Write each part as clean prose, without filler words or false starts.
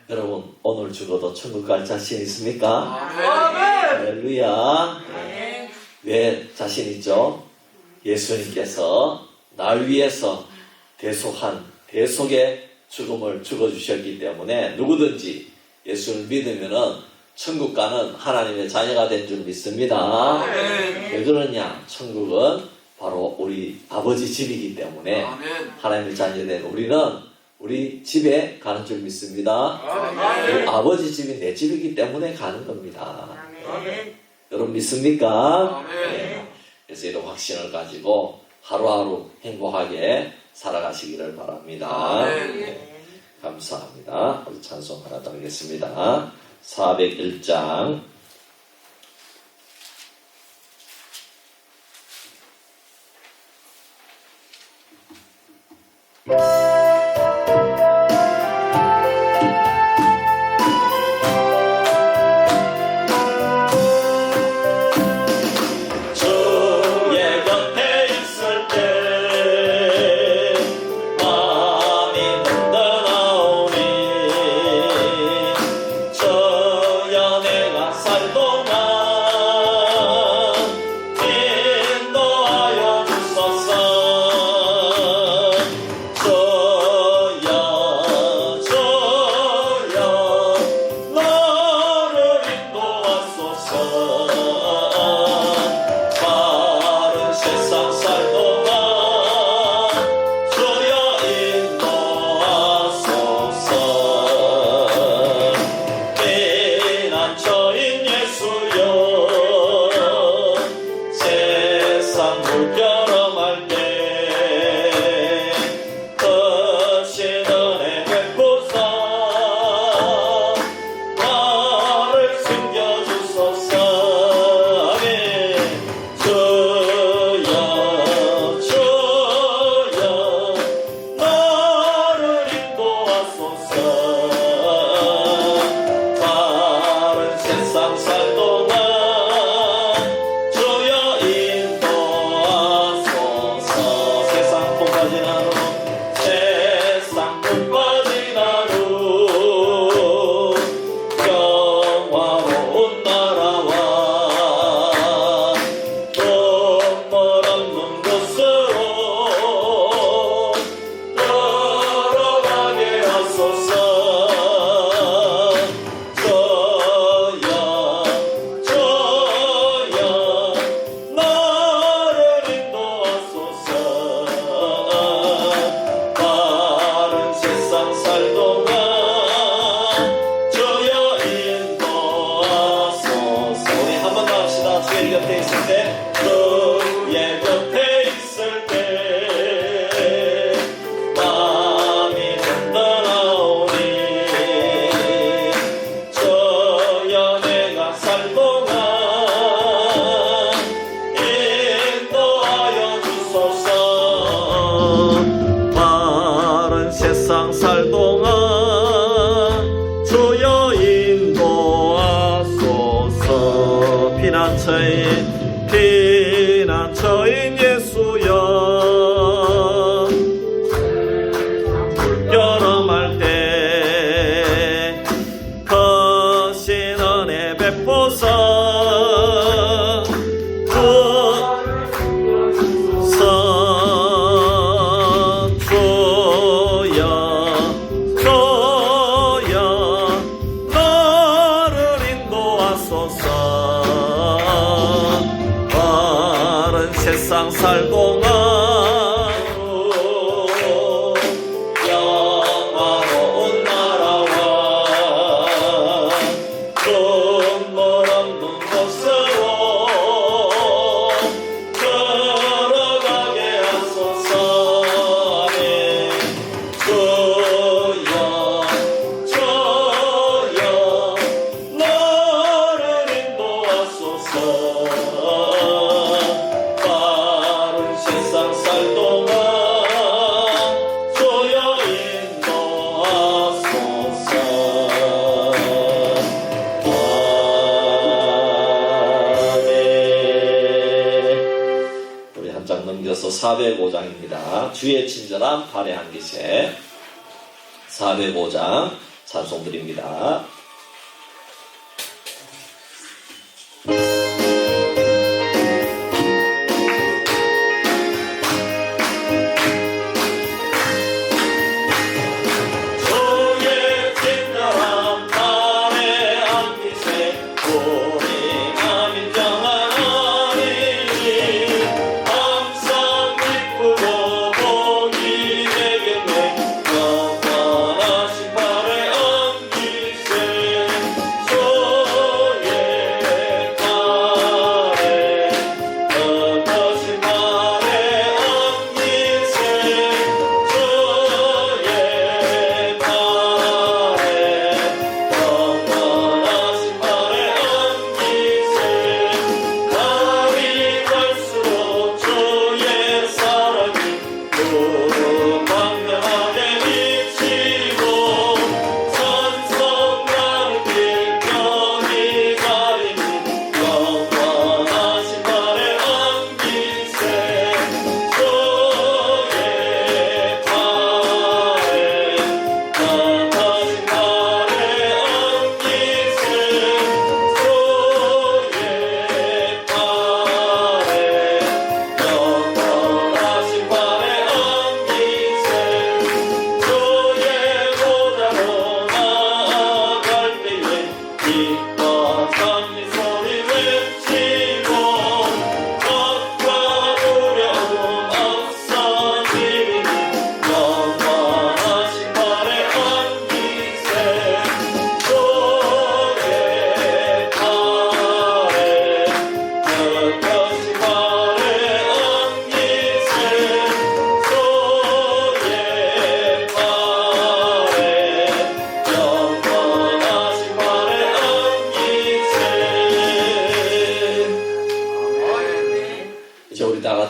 여러분 오늘 죽어도 천국 갈 자신 있습니까? 아멘. 할렐루야. 왜 자신 있죠? 예수님께서 날 위해서 대속의 죽음을 죽어주셨기 때문에 누구든지 예수를 믿으면은 천국 가는 하나님의 자녀가 된 줄 믿습니다. 왜 그러냐? 천국은 바로 우리 아버지 집이기 때문에 하나님의 자녀된 우리는 우리 집에 가는 줄 믿습니다. 우리 아버지 집이 내 집이기 때문에 가는 겁니다. 여러분 믿습니까? 네. 그래서 이런 확신을 가지고 하루하루 행복하게 살아가시기를 바랍니다. 네. 감사합니다. 우리 찬송 하나 더 하겠습니다. 401장 피난처인 예수여 여름할 때 거신 은혜 베푸사 주여 나를 인도하소서 세상 살동안 영화로운 나라와 눈물 없는 곳으로 걸어가게 하소서. 아멘. 주여 나를 인도하소서. 세상 살 동안 주여 인도하소서. 아멘. 우리 한 장 넘겨서 405장입니다. 주의 친절함 발의 한기세 405장 찬송 드립니다.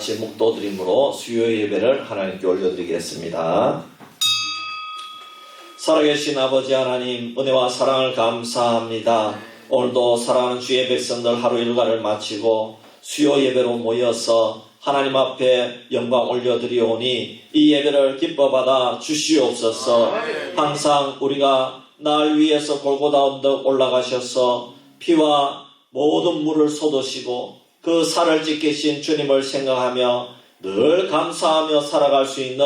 같이 묵도드림으로 수요 예배를 하나님께 올려드리겠습니다. 살아계신 아버지 하나님, 은혜와 사랑을 감사합니다. 오늘도 사랑하는 주의 백성들 하루 일과를 마치고 수요 예배로 모여서 하나님 앞에 영광 올려드리오니 이 예배를 기뻐 받아 주시옵소서. 항상 우리가 날 위해서 골고다 언덕 올라가셔서 피와 모든 물을 쏟으시고 그 살을 찢기신 주님을 생각하며 늘 감사하며 살아갈 수 있는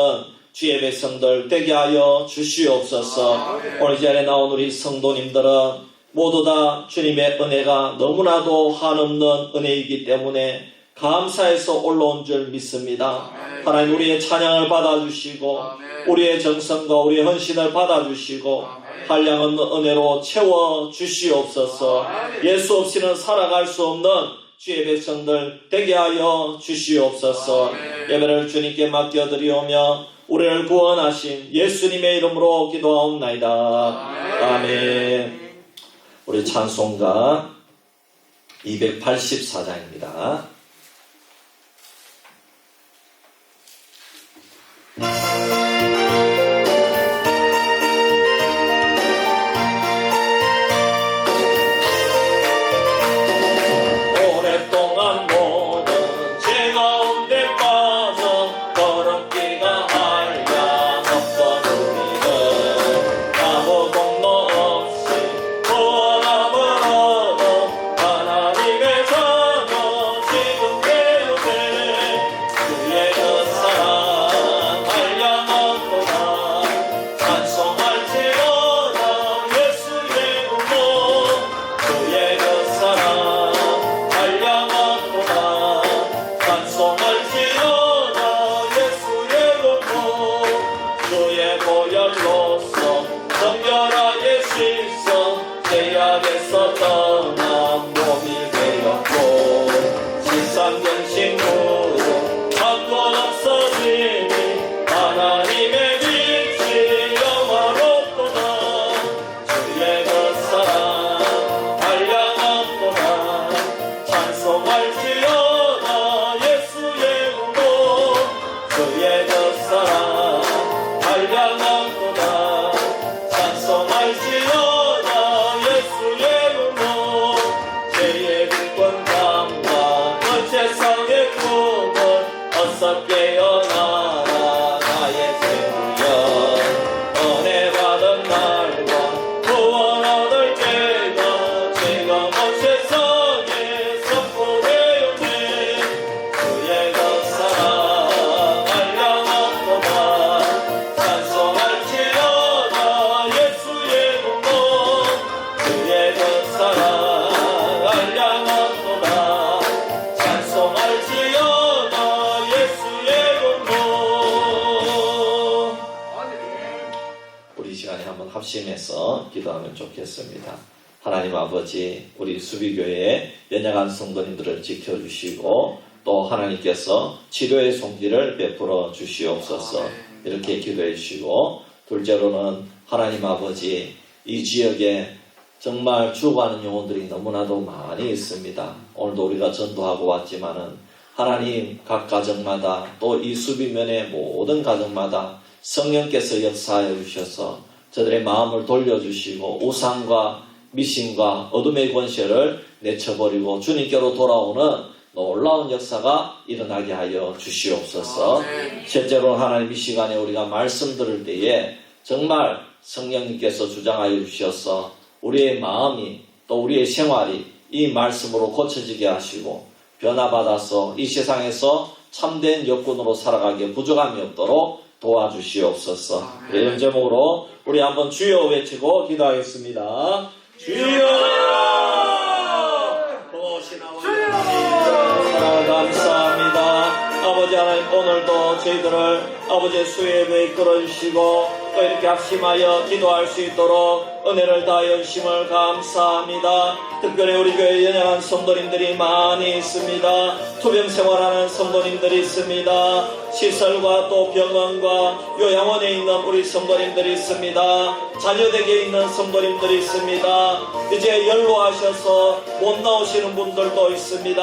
주의 백성들 되게 하여 주시옵소서. 오늘 이 자리에 나온 우리 성도님들은 모두 다 주님의 은혜가 너무나도 한없는 은혜이기 때문에 감사해서 올라온 줄 믿습니다. 하나님, 우리의 찬양을 받아주시고 우리의 정성과 우리의 헌신을 받아주시고 한량없는 은혜로 채워주시옵소서. 예수 없이는 살아갈 수 없는 주의 백성들 되게 하여 주시옵소서. 예배를 주님께 맡겨드리오며 우리를 구원하신 예수님의 이름으로 기도하옵나이다. 아멘. 우리 찬송가 284장입니다. 하나님의 자녀 합심해서 기도하면 좋겠습니다. 하나님 아버지, 우리 수비교회의 연약한 성도님들을 지켜주시고 또 하나님께서 치료의 손길을 베풀어 주시옵소서. 이렇게 기도해 주시고, 둘째로는 하나님 아버지, 이 지역에 정말 죽어가는 영혼들이 너무나도 많이 있습니다. 오늘도 우리가 전도하고 왔지만은 하나님, 각 가정마다 또 이 수비면의 모든 가정마다 성령께서 역사하여 주셔서 저들의 마음을 돌려주시고 우상과 미신과 어둠의 권세를 내쳐버리고 주님께로 돌아오는 놀라운 역사가 일어나게 하여 주시옵소서. 실제로 하나님, 이 시간에 우리가 말씀 들을 때에 정말 성령님께서 주장하여 주셔서 우리의 마음이 또 우리의 생활이 이 말씀으로 고쳐지게 하시고 변화받아서 이 세상에서 참된 역군으로 살아가기에 부족함이 없도록 도와주시옵소서. 이런 제목으로 우리 한번 주여 외치고 기도하겠습니다. 주여! 주여! 감사합니다. 아버지 하나님, 오늘도 저희들을 아버지의 수혜에 이끌어주시고 또 이렇게 합심하여 기도할 수 있도록 은혜를 다하여 주심을 감사합니다. 특별히 우리 교회에 연약한 성도님들이 많이 있습니다. 투병 생활하는 성도님들이 있습니다. 시설과 또 병원과 요양원에 있는 우리 성도님들이 있습니다. 자녀댁에 있는 성도님들이 있습니다. 이제 연로하셔서 못 나오시는 분들도 있습니다.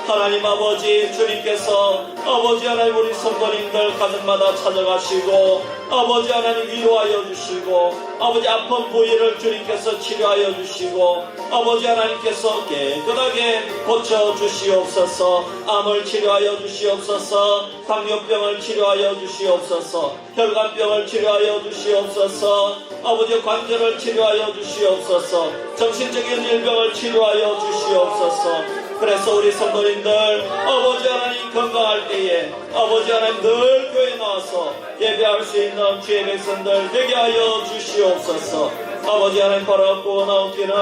하나님 아버지, 주님께서 아버지 하나님 우리 성도님들 가정마다 찾아가시고 아버지 하나님 위로하여 주시고 아버지 아픈 부위를 주님께서 치료하여 주시고 아버지 하나님께서 깨끗하게 고쳐 주시옵소서. 암을 치료하여 주시옵소서. 당뇨병을 치료하여 주시옵소서. 혈관병을 치료하여 주시옵소서. 아버지 관절을 치료하여 주시옵소서. 정신적인 질병을 치료하여 주시옵소서. 그래서 우리 성도님들 아버지 하나님 건강할 때에 아버지 하나님 늘 교회에 나와서 예배할 수 있는 주의 백성들 되게 하여 주시옵소서. 아버지 하나님, 바로 구원하옵기는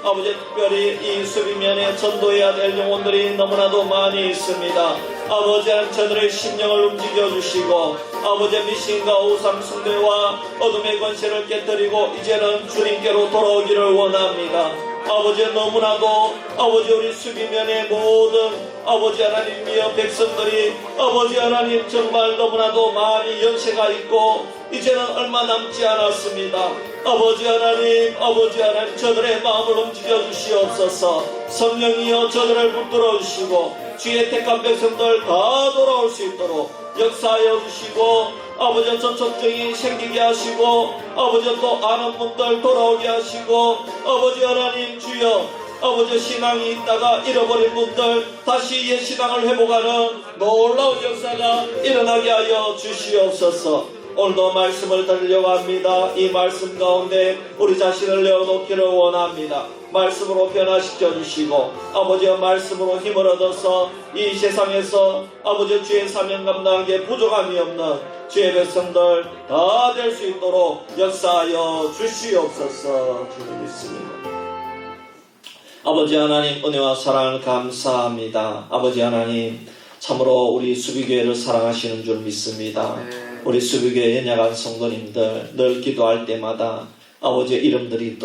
아버지 특별히 이 수비면에 전도해야 될 영혼들이 너무나도 많이 있습니다. 아버지 하나님, 저들의 심령을 움직여 주시고 아버지의 미신과 우상 숭배와 어둠의 권세를 깨뜨리고 이제는 주님께로 돌아오기를 원합니다. 아버지, 너무나도 아버지 우리 수비면의 모든 아버지 하나님이여 백성들이 아버지 하나님 정말 너무나도 많이 연세가 있고 이제는 얼마 남지 않았습니다. 아버지 하나님 저들의 마음을 움직여 주시옵소서. 성령이여 저들을 붙들어 주시고 주의 택한 백성들 다 돌아올 수 있도록 역사하여 주시고 아버지 전촉증이 생기게 하시고 아버지 또 아는 분들 돌아오게 하시고 아버지 하나님 주여 아버지 신앙이 있다가 잃어버린 분들 다시 옛 신앙을 회복하는 놀라운 역사가 일어나게 하여 주시옵소서. 오늘도 말씀을 들으려고 합니다. 이 말씀 가운데 우리 자신을 내어놓기를 원합니다. 말씀으로 변화시켜 주시고 아버지의 말씀으로 힘을 얻어서 이 세상에서 아버지 주의 사명 감당하기에 부족함이 없는 주의 백성들 다 될 수 있도록 역사하여 주시옵소서. 주님 믿습니다. 아버지 하나님, 은혜와 사랑을 감사합니다. 아버지 하나님, 참으로 우리 수비교회를 사랑하시는 줄 믿습니다. 우리 수비교회 연약한 성도님들 늘 기도할 때마다 아버지의 이름들이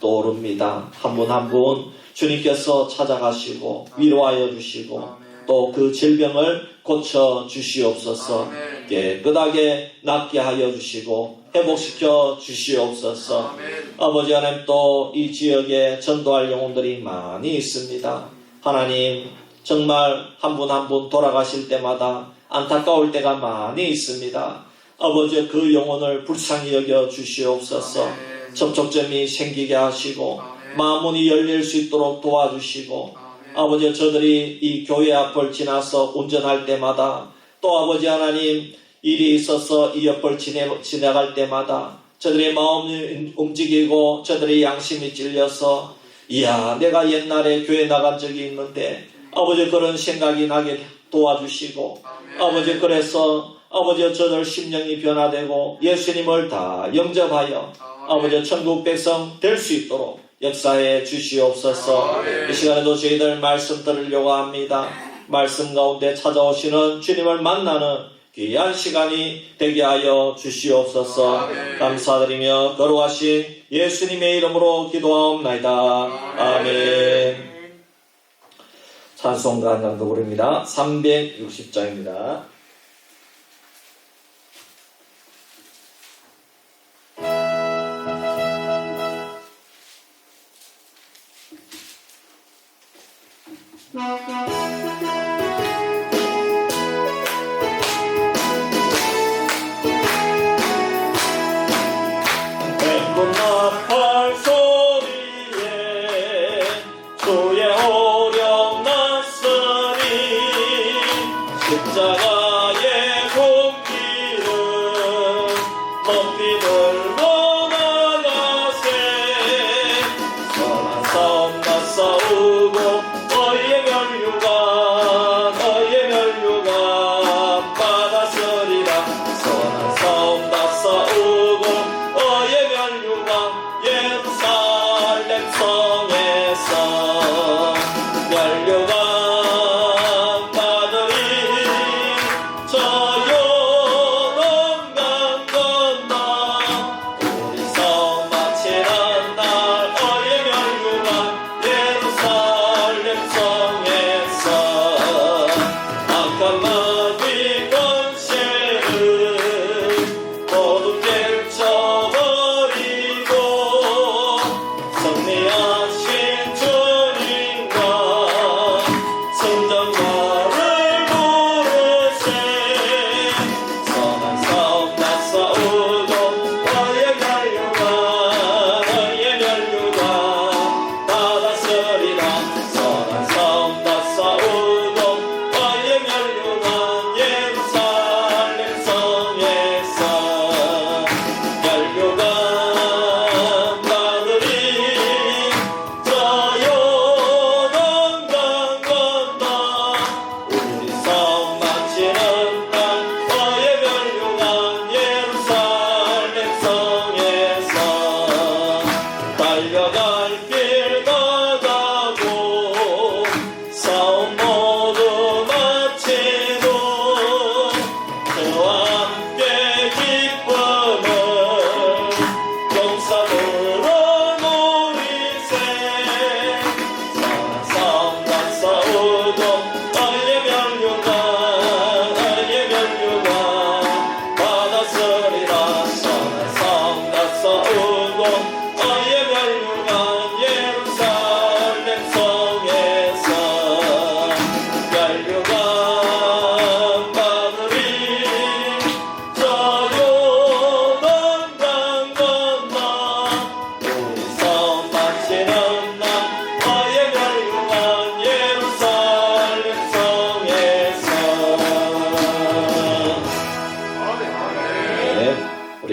떠오릅니다. 한 분 한 분 주님께서 찾아가시고 위로하여 주시고 또 그 질병을 고쳐 주시옵소서. 깨끗하게 낫게 하여 주시고 회복시켜 주시옵소서. 아버지 하나님, 또 이 지역에 전도할 영혼들이 많이 있습니다. 하나님, 정말 한 분 한 분 돌아가실 때마다 안타까울 때가 많이 있습니다. 아버지, 그 영혼을 불쌍히 여겨 주시옵소서. 접촉점이 생기게 하시고 마음문이 열릴 수 있도록 도와주시고 아버지, 저들이 이 교회 앞을 지나서 운전할 때마다 또 아버지 하나님 일이 있어서 이 옆을 지나갈 때마다 저들의 마음이 움직이고 저들의 양심이 찔려서 이야, 내가 옛날에 교회 나간 적이 있는데 아버지 그런 생각이 나게 도와주시고 아버지, 그래서 아버지 저들 심령이 변화되고 예수님을 다 영접하여 아버지 천국 백성 될 수 있도록 역사해 주시옵소서. 이 시간에도 저희들 말씀 들으려고 합니다. 말씀 가운데 찾아오시는 주님을 만나는 귀한 시간이 되게 하여 주시옵소서. 감사드리며 거룩하신 예수님의 이름으로 기도하옵나이다. 아멘. 찬송가 한 장 더 부릅니다. 360장입니다. 십자가의 공기를 높이 들고 나가세. 선한 싸움 다 싸우고 너희의 면류관 받았으리라. 선한 싸움 다 싸우고 너희의 면류관 예루살렘 성에서 면류관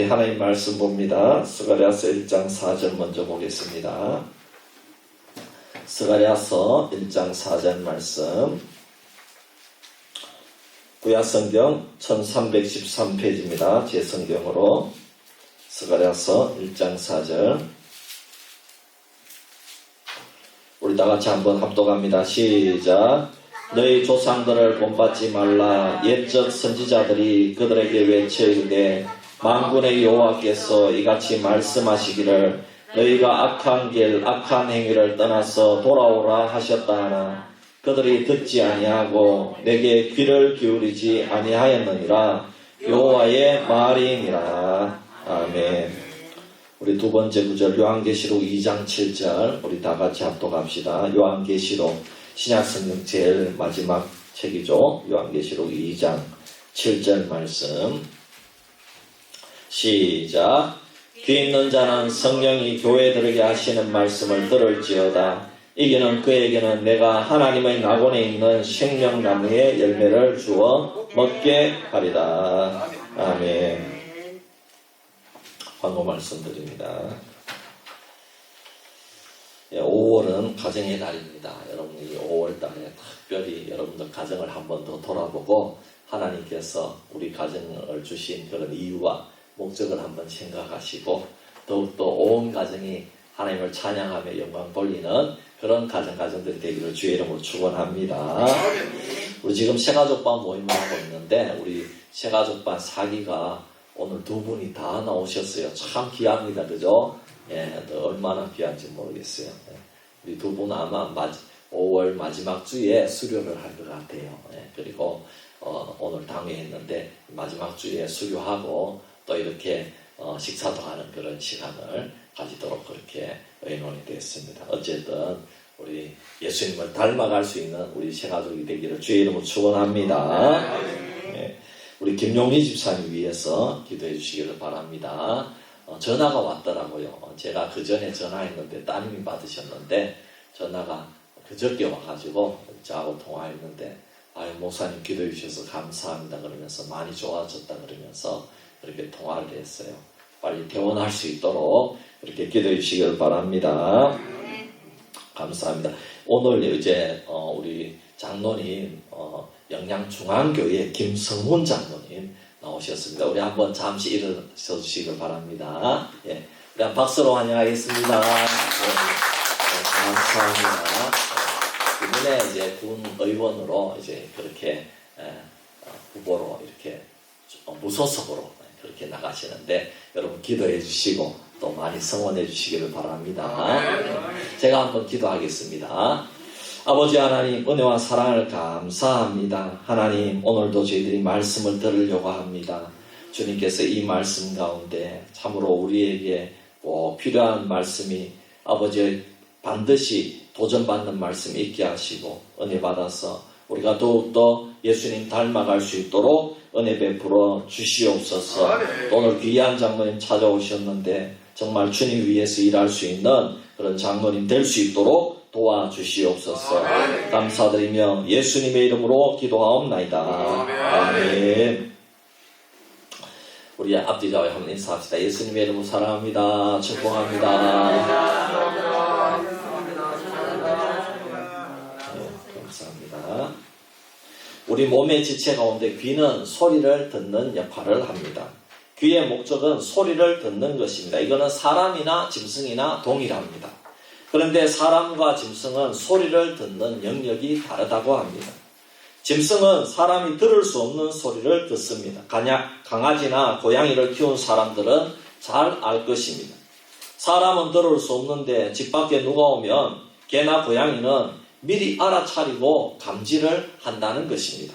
하나님 말씀 봅니다. 스가랴서 1장 4절 먼저 보겠습니다. 스가랴서 1장 4절 말씀, 구약성경 1313페이지입니다. 제 성경으로 스가랴서 1장 4절 우리 다같이 한번 합독합니다. 시작. 너희 조상들을 본받지 말라. 옛적 선지자들이 그들에게 외쳐 이르되 만군의 여호와께서 이같이 말씀하시기를 너희가 악한 길 악한 행위를 떠나서 돌아오라 하셨다 하나 그들이 듣지 아니하고 내게 귀를 기울이지 아니하였느니라. 여호와의 말이니라. 아멘. 우리 두 번째 구절 요한계시록 2장 7절 우리 다 같이 합독합시다. 요한계시록 신약성경 제일 마지막 책이죠. 요한계시록 2장 7절 말씀 시작. 귀 있는 자는 성령이 교회들에게 하시는 말씀을 들을지어다. 이기는 그에게는 내가 하나님의 낙원에 있는 생명나무의 열매를 주어 먹게 하리라. 아멘. 광고 말씀드립니다. 5월은 가정의 달입니다. 여러분 이 5월달에 특별히 여러분들 가정을 한 번 더 돌아보고 하나님께서 우리 가정을 주신 그런 이유와 목적을 한번 생각하시고 더욱더 온 가정이 하나님을 찬양하며 영광 돌리는 그런 가정들이 되기를 주의 이름으로 축원합니다. 우리 지금 새가족반 모임을 하고 있는데 우리 새가족반 사기가 오늘 두 분이 다 나오셨어요. 참 귀합니다. 그죠? 예, 얼마나 귀한지 모르겠어요. 예, 우리 두 분은 아마 5월 마지막 주에 수료를 할 것 같아요. 예, 그리고 오늘 당회했는데 마지막 주에 수료하고 또 이렇게 식사도 하는 그런 시간을 가지도록 그렇게 의논이 됐습니다. 어쨌든 우리 예수님을 닮아갈 수 있는 우리 새가족이 되기를 주의 이름으로 축원합니다. 예, 우리 김용희 집사님 위해서 기도해 주시기를 바랍니다. 전화가 왔더라고요. 제가 그 전에 전화했는데 따님이 받으셨는데 전화가 그저께 와가지고 저하고 통화했는데 아유 목사님 기도해 주셔서 감사합니다 그러면서 많이 좋아졌다 그러면서 그렇게 통화를 했어요. 빨리 퇴원할 수 있도록 그렇게 기도해 주시기를 바랍니다. 감사합니다. 오늘 이제 우리 장로님 영양중앙교회 김성훈 장로님 나오셨습니다. 우리 한번 잠시 일어서 주시길 바랍니다. 예, 우리 한 박수로 환영하겠습니다. 감사합니다. 이번에 이제 군 의원으로 이제 그렇게 후보로 이렇게 무소속으로 그렇게 나가시는데 여러분 기도해 주시고 또 많이 성원해 주시기를 바랍니다. 제가 한번 기도하겠습니다. 아버지 하나님 은혜와 사랑을 감사합니다. 하나님 오늘도 저희들이 말씀을 들으려고 합니다. 주님께서 이 말씀 가운데 참으로 우리에게 꼭 필요한 말씀이 아버지 반드시 도전받는 말씀 있게 하시고 은혜 받아서 우리가 더욱더 예수님 닮아갈 수 있도록 은혜 베풀어 주시옵소서. 오늘 귀한 장로님 찾아오셨는데 정말 주님 위해서 일할 수 있는 그런 장로님 될 수 있도록 도와주시옵소서. 감사드리며 예수님의 이름으로 기도하옵나이다. 아멘. 우리 앞뒤 좌우 한번 인사합시다. 예수님의 이름으로 사랑합니다. 축복합니다. 감사합니다. 우리 몸의 지체 가운데 귀는 소리를 듣는 역할을 합니다. 귀의 목적은 소리를 듣는 것입니다. 이거는 사람이나 짐승이나 동일합니다. 그런데 사람과 짐승은 소리를 듣는 영역이 다르다고 합니다. 짐승은 사람이 들을 수 없는 소리를 듣습니다. 강아지나 고양이를 키운 사람들은 잘 알 것입니다. 사람은 들을 수 없는데 집 밖에 누가 오면 개나 고양이는 미리 알아차리고 감지를 한다는 것입니다.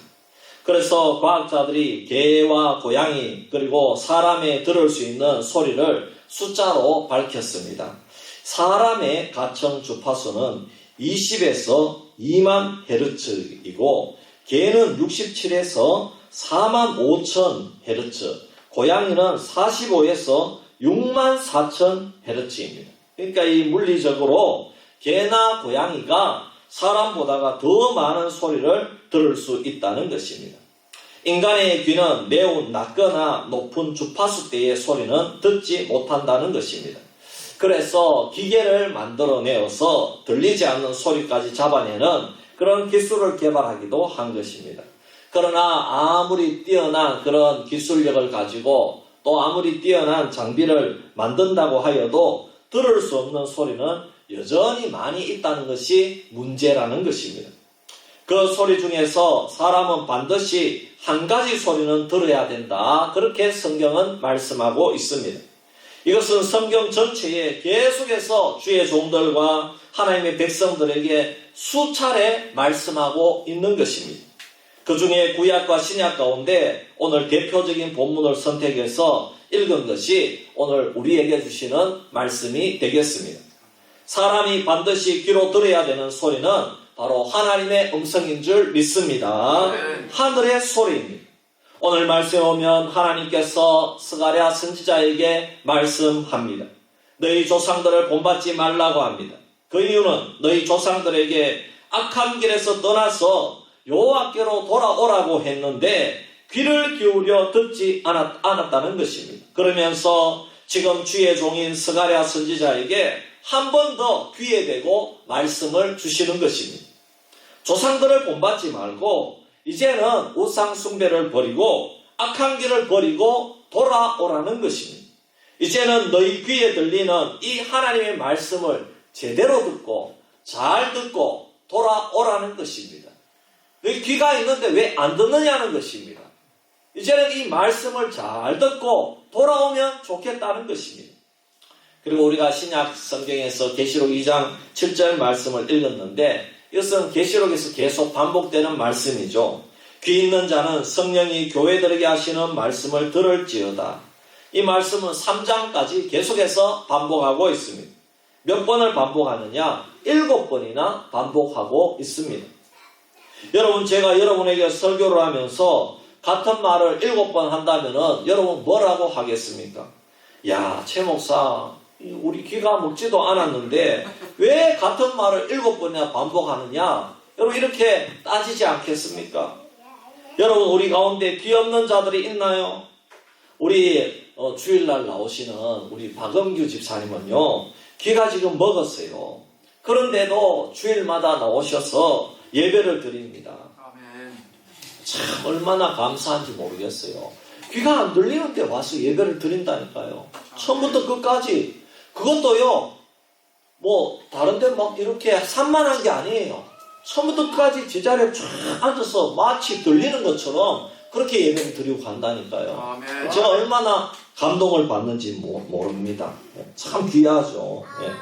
그래서 과학자들이 개와 고양이 그리고 사람의 들을 수 있는 소리를 숫자로 밝혔습니다. 사람의 가청 주파수는 20에서 2만 헤르츠이고 개는 67에서 4만 5천 헤르츠, 고양이는 45에서 6만 4천 헤르츠입니다. 그러니까 이 물리적으로 개나 고양이가 사람보다가 더 많은 소리를 들을 수 있다는 것입니다. 인간의 귀는 매우 낮거나 높은 주파수대의 소리는 듣지 못한다는 것입니다. 그래서 기계를 만들어내어서 들리지 않는 소리까지 잡아내는 그런 기술을 개발하기도 한 것입니다. 그러나 아무리 뛰어난 그런 기술력을 가지고 또 아무리 뛰어난 장비를 만든다고 하여도 들을 수 없는 소리는 여전히 많이 있다는 것이 문제라는 것입니다. 그 소리 중에서 사람은 반드시 한 가지 소리는 들어야 된다. 그렇게 성경은 말씀하고 있습니다. 이것은 성경 전체에 계속해서 주의 종들과 하나님의 백성들에게 수차례 말씀하고 있는 것입니다. 그 중에 구약과 신약 가운데 오늘 대표적인 본문을 선택해서 읽은 것이 오늘 우리에게 주시는 말씀이 되겠습니다. 사람이 반드시 귀로 들어야 되는 소리는 바로 하나님의 음성인 줄 믿습니다. 하늘의 소리입니다. 오늘 말씀에 오면 하나님께서 스가랴 선지자에게 말씀합니다. 너희 조상들을 본받지 말라고 합니다. 그 이유는 너희 조상들에게 악한 길에서 떠나서 여호와께로 돌아오라고 했는데 귀를 기울여 듣지 않았다는 것입니다. 그러면서 지금 주의 종인 스가랴 선지자에게 한 번 더 귀에 대고 말씀을 주시는 것입니다. 조상들을 본받지 말고 이제는 우상 숭배를 버리고 악한 길을 버리고 돌아오라는 것입니다. 이제는 너희 귀에 들리는 이 하나님의 말씀을 제대로 듣고 잘 듣고 돌아오라는 것입니다. 왜 귀가 있는데 왜 안 듣느냐는 것입니다. 이제는 이 말씀을 잘 듣고 돌아오면 좋겠다는 것입니다. 그리고 우리가 신약 성경에서 계시록 2장 7절 말씀을 읽었는데 이것은 계시록에서 계속 반복되는 말씀이죠. 귀 있는 자는 성령이 교회들에게 하시는 말씀을 들을지어다. 이 말씀은 3장까지 계속해서 반복하고 있습니다. 몇 번을 반복하느냐? 7번이나 반복하고 있습니다. 여러분, 제가 여러분에게 설교를 하면서 같은 말을 7번 한다면은 여러분 뭐라고 하겠습니까? 야, 최 목사, 우리 귀가 먹지도 않았는데 왜 같은 말을 7번이나 반복하느냐? 여러분 이렇게 따지지 않겠습니까? 여러분, 우리 가운데 귀 없는 자들이 있나요? 우리 주일날 나오시는 우리 박은규 집사님은요, 귀가 지금 먹었어요. 그런데도 주일마다 나오셔서 예배를 드립니다. 참 얼마나 감사한지 모르겠어요. 귀가 안 들리는데 와서 예배를 드린다니까요. 처음부터 끝까지. 그것도요, 뭐 다른데 막 이렇게 산만한 게 아니에요. 처음부터 끝까지 제자리에 쫙 앉아서 마치 들리는 것처럼 그렇게 예배를 드리고 간다니까요. 아멘. 제가 얼마나 감동을 받는지 모릅니다. 참 귀하죠. 예.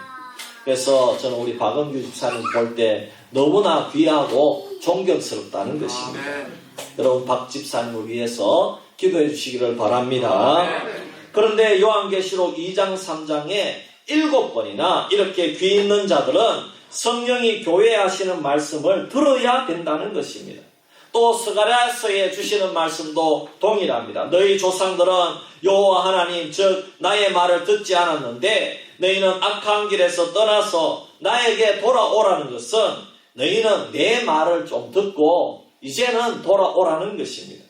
그래서 저는 우리 박은규 집사님 볼 때 너무나 귀하고 존경스럽다는 것입니다. 아멘. 여러분, 박 집사님을 위해서 기도해 주시기를 바랍니다. 아멘. 그런데 요한계시록 2장 3장에 7번이나 이렇게 귀 있는 자들은 성령이 교회에 하시는 말씀을 들어야 된다는 것입니다. 또 스가랴서에 주시는 말씀도 동일합니다. 너희 조상들은 여호와 하나님 즉 나의 말을 듣지 않았는데 너희는 악한 길에서 떠나서 나에게 돌아오라는 것은 너희는 내 말을 좀 듣고 이제는 돌아오라는 것입니다.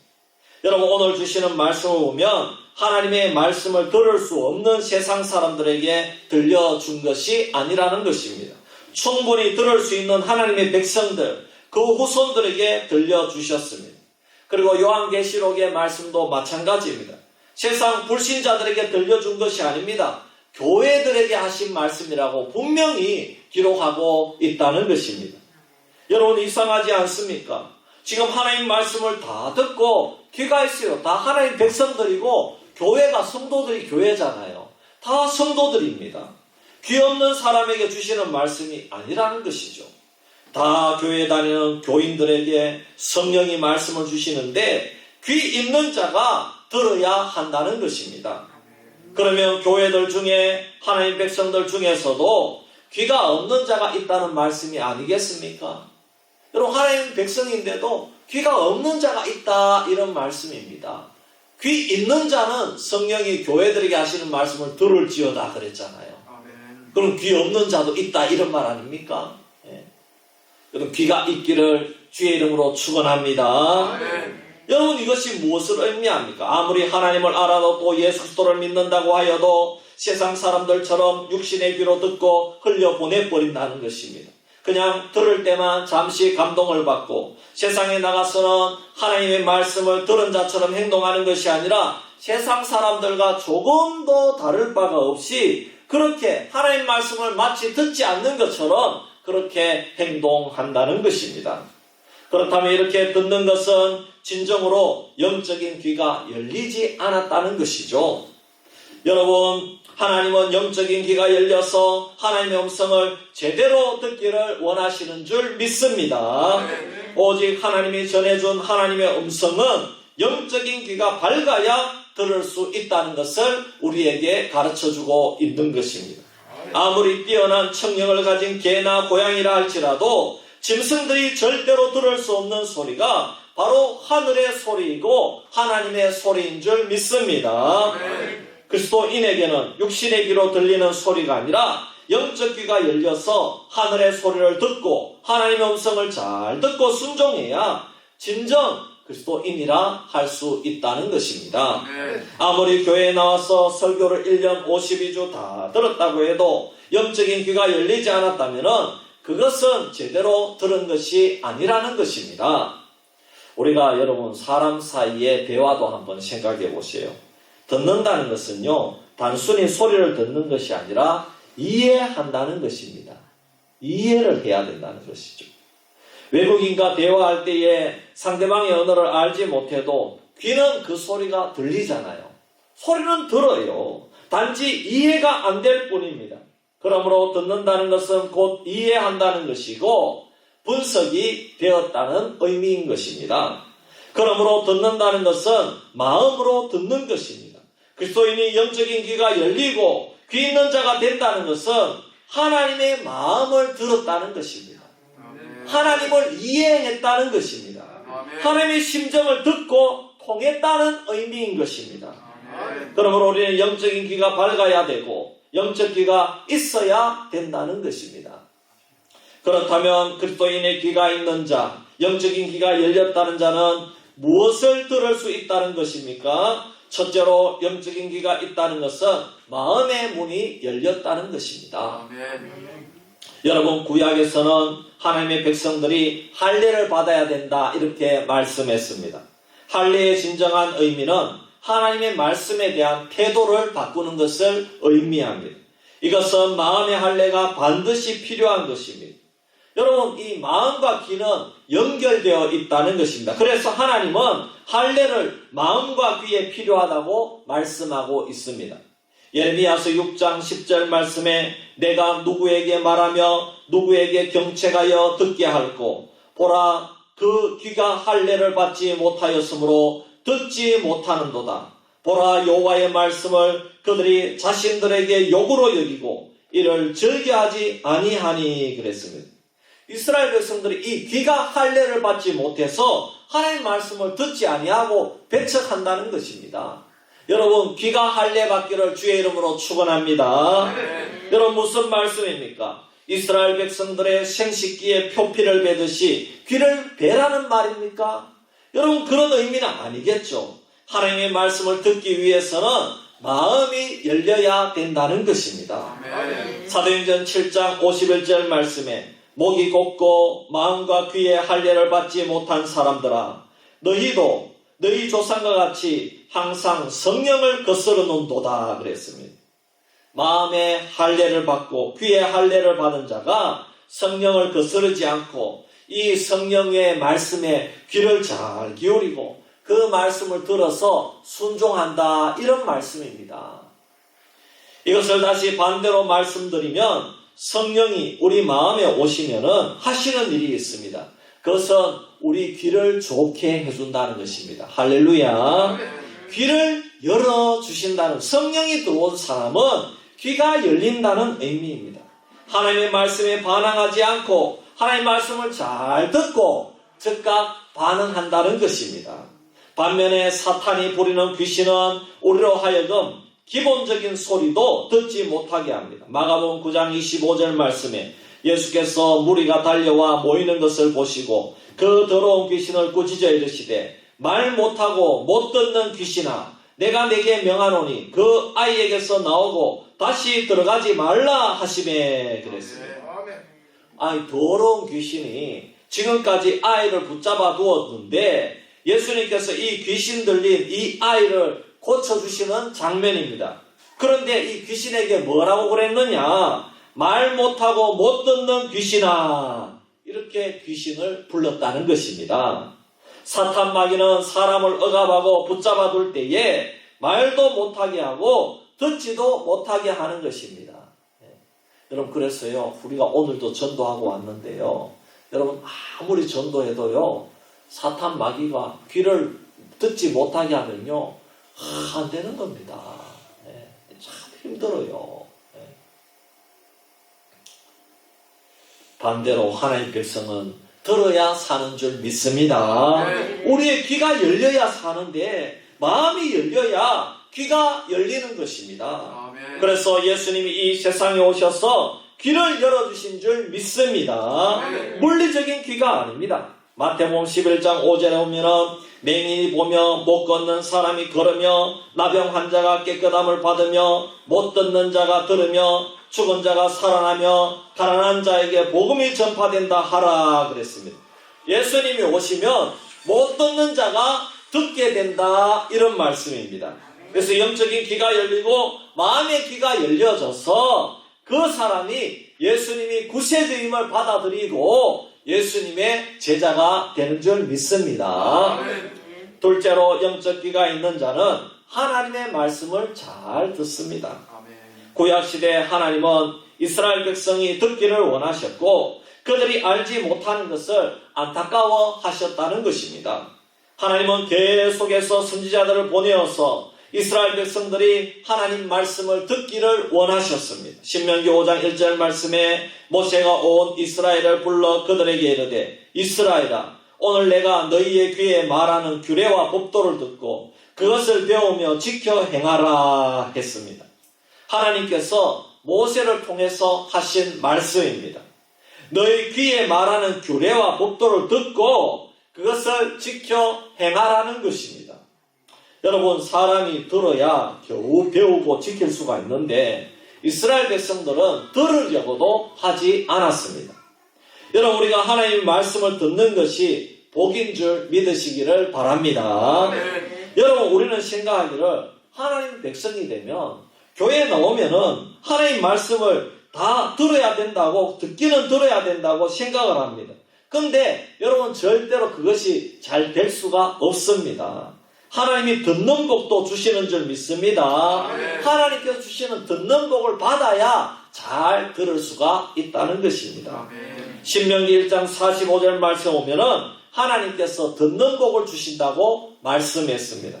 여러분, 오늘 주시는 말씀을 보면 하나님의 말씀을 들을 수 없는 세상 사람들에게 들려준 것이 아니라는 것입니다. 충분히 들을 수 있는 하나님의 백성들, 그 후손들에게 들려주셨습니다. 그리고 요한계시록의 말씀도 마찬가지입니다. 세상 불신자들에게 들려준 것이 아닙니다. 교회들에게 하신 말씀이라고 분명히 기록하고 있다는 것입니다. 여러분, 이상하지 않습니까? 지금 하나님 말씀을 다 듣고 귀가 있어요. 다 하나님 백성들이고 교회가 성도들이 교회잖아요. 다 성도들입니다. 귀 없는 사람에게 주시는 말씀이 아니라는 것이죠. 다 교회 다니는 교인들에게 성령이 말씀을 주시는데 귀 있는 자가 들어야 한다는 것입니다. 그러면 교회들 중에 하나님 백성들 중에서도 귀가 없는 자가 있다는 말씀이 아니겠습니까? 여러분, 하나님 백성인데도 귀가 없는 자가 있다, 이런 말씀입니다. 귀 있는 자는 성령이 교회들에게 하시는 말씀을 들을지어다 그랬잖아요. 그럼 귀 없는 자도 있다, 이런 말 아닙니까? 예. 그럼 귀가 있기를 주의 이름으로 축원합니다. 아멘. 여러분, 이것이 무엇을 의미합니까? 아무리 하나님을 알아도 또 예수 그리스도를 믿는다고 하여도 세상 사람들처럼 육신의 귀로 듣고 흘려보내버린다는 것입니다. 그냥 들을 때만 잠시 감동을 받고 세상에 나가서는 하나님의 말씀을 들은 자처럼 행동하는 것이 아니라 세상 사람들과 조금도 다를 바가 없이 그렇게 하나님 말씀을 마치 듣지 않는 것처럼 그렇게 행동한다는 것입니다. 그렇다면 이렇게 듣는 것은 진정으로 영적인 귀가 열리지 않았다는 것이죠. 여러분, 하나님은 영적인 귀가 열려서 하나님의 음성을 제대로 듣기를 원하시는 줄 믿습니다. 오직 하나님이 전해준 하나님의 음성은 영적인 귀가 밝아야 들을 수 있다는 것을 우리에게 가르쳐주고 있는 것입니다. 아무리 뛰어난 청력을 가진 개나 고양이라 할지라도 짐승들이 절대로 들을 수 없는 소리가 바로 하늘의 소리이고 하나님의 소리인 줄 믿습니다. 그리스도인에게는 육신의 귀로 들리는 소리가 아니라 영적 귀가 열려서 하늘의 소리를 듣고 하나님의 음성을 잘 듣고 순종해야 진정 그리스도인이라 할 수 있다는 것입니다. 아무리 교회에 나와서 설교를 1년 52주 다 들었다고 해도 영적인 귀가 열리지 않았다면 그것은 제대로 들은 것이 아니라는 것입니다. 우리가 여러분 사람 사이의 대화도 한번 생각해 보세요. 듣는다는 것은요, 단순히 소리를 듣는 것이 아니라 이해한다는 것입니다. 이해를 해야 된다는 것이죠. 외국인과 대화할 때에 상대방의 언어를 알지 못해도 귀는 그 소리가 들리잖아요. 소리는 들어요. 단지 이해가 안 될 뿐입니다. 그러므로 듣는다는 것은 곧 이해한다는 것이고 분석이 되었다는 의미인 것입니다. 그러므로 듣는다는 것은 마음으로 듣는 것입니다. 그리스도인이 영적인 귀가 열리고 귀 있는 자가 된다는 것은 하나님의 마음을 들었다는 것입니다. 하나님을 이해했다는 것입니다. 하나님의 심정을 듣고 통했다는 의미인 것입니다. 그러므로 우리는 영적인 귀가 밝아야 되고 영적 귀가 있어야 된다는 것입니다. 그렇다면 그리스도인의 귀가 있는 자, 영적인 귀가 열렸다는 자는 무엇을 들을 수 있다는 것입니까? 첫째로 영적인 귀가 있다는 것은 마음의 문이 열렸다는 것입니다. 여러분, 구약에서는 하나님의 백성들이 할례를 받아야 된다 이렇게 말씀했습니다. 할례의 진정한 의미는 하나님의 말씀에 대한 태도를 바꾸는 것을 의미합니다. 이것은 마음의 할례가 반드시 필요한 것입니다. 여러분, 이 마음과 귀는 연결되어 있다는 것입니다. 그래서 하나님은 할례를 마음과 귀에 필요하다고 말씀하고 있습니다. 예레미야서 6장 10절 말씀에 내가 누구에게 말하며 누구에게 경책하여 듣게 할꼬 보라 그 귀가 할례를 받지 못하였으므로 듣지 못하는도다. 보라 여호와의 말씀을 그들이 자신들에게 욕으로 여기고 이를 즐겨하지 아니하니 그랬습니다. 이스라엘 백성들이 이 귀가 할례를 받지 못해서 하나님의 말씀을 듣지 아니하고 배척한다는 것입니다. 여러분, 귀가 할례 받기를 주의 이름으로 축원합니다. 여러분, 무슨 말씀입니까? 이스라엘 백성들의 생식기에 표피를 베듯이 귀를 베라는 말입니까? 여러분, 그런 의미는 아니겠죠. 하나님의 말씀을 듣기 위해서는 마음이 열려야 된다는 것입니다. 사도행전 7장 51절 말씀에 목이 곱고 마음과 귀에 할례를 받지 못한 사람들아 너희도 너희 조상과 같이 항상 성령을 거스르는도다 그랬습니다. 마음에 할례를 받고 귀에 할례를 받은 자가 성령을 거스르지 않고 이 성령의 말씀에 귀를 잘 기울이고 그 말씀을 들어서 순종한다 이런 말씀입니다. 이것을 다시 반대로 말씀드리면 성령이 우리 마음에 오시면은 하시는 일이 있습니다. 그것은 우리 귀를 좋게 해준다는 것입니다. 할렐루야. 귀를 열어주신다는, 성령이 들어온 사람은 귀가 열린다는 의미입니다. 하나님의 말씀에 반항하지 않고 하나님의 말씀을 잘 듣고 즉각 반응한다는 것입니다. 반면에 사탄이 부리는 귀신은 우리로 하여금 기본적인 소리도 듣지 못하게 합니다. 마가복음 9장 25절 말씀에 예수께서 무리가 달려와 모이는 것을 보시고 그 더러운 귀신을 꾸짖어 이르시되 말 못하고 못 듣는 귀신아 내가 네게 명하노니 그 아이에게서 나오고 다시 들어가지 말라 하시매 그랬습니다. 아니, 더러운 귀신이 지금까지 아이를 붙잡아 두었는데 예수님께서 이 귀신 들린 이 아이를 고쳐주시는 장면입니다. 그런데 이 귀신에게 뭐라고 그랬느냐? 말 못하고 못 듣는 귀신아, 이렇게 귀신을 불렀다는 것입니다. 사탄 마귀는 사람을 억압하고 붙잡아 둘 때에 말도 못하게 하고 듣지도 못하게 하는 것입니다. 여러분, 그래서요 우리가 오늘도 전도하고 왔는데요, 여러분 아무리 전도해도요 사탄 마귀가 귀를 듣지 못하게 하면요 안 되는 겁니다. 참 힘들어요. 반대로 하나님의 백성은 들어야 사는 줄 믿습니다. 우리의 귀가 열려야 사는데 마음이 열려야 귀가 열리는 것입니다. 그래서 예수님이 이 세상에 오셔서 귀를 열어주신 줄 믿습니다. 물리적인 귀가 아닙니다. 마태복음 11장 5절에 보면은 맹인이 보며 못 걷는 사람이 걸으며 나병 환자가 깨끗함을 받으며 못 듣는 자가 들으며 죽은 자가 살아나며 가난한 자에게 복음이 전파된다 하라 그랬습니다. 예수님이 오시면 못 듣는 자가 듣게 된다 이런 말씀입니다. 그래서 영적인 귀가 열리고 마음의 귀가 열려져서 그 사람이 예수님이 구세주임을 받아들이고 예수님의 제자가 되는 줄 믿습니다. 둘째로 영적 귀가 있는 자는 하나님의 말씀을 잘 듣습니다. 구약시대 하나님은 이스라엘 백성이 듣기를 원하셨고 그들이 알지 못하는 것을 안타까워 하셨다는 것입니다. 하나님은 계속해서 선지자들을 보내어서 이스라엘 백성들이 하나님 말씀을 듣기를 원하셨습니다. 신명기 5장 1절 말씀에 모세가 온 이스라엘을 불러 그들에게 이르되 이스라엘아 오늘 내가 너희의 귀에 말하는 규례와 법도를 듣고 그것을 배우며 지켜 행하라 했습니다. 하나님께서 모세를 통해서 하신 말씀입니다. 너희 귀에 말하는 규례와 법도를 듣고 그것을 지켜 행하라는 것입니다. 여러분, 사람이 들어야 겨우 배우고 지킬 수가 있는데 이스라엘 백성들은 들으려고도 하지 않았습니다. 여러분, 우리가 하나님 말씀을 듣는 것이 복인 줄 믿으시기를 바랍니다. 여러분, 우리는 생각하기를 하나님 백성이 되면 교회에 나오면은 하나님 말씀을 다 들어야 된다고, 듣기는 들어야 된다고 생각을 합니다. 근데 여러분, 절대로 그것이 잘 될 수가 없습니다. 하나님이 듣는 복도 주시는 줄 믿습니다. 하나님께서 주시는 듣는 복을 받아야 잘 들을 수가 있다는 것입니다. 신명기 1장 45절 말씀 오면은 하나님께서 듣는 복을 주신다고 말씀했습니다.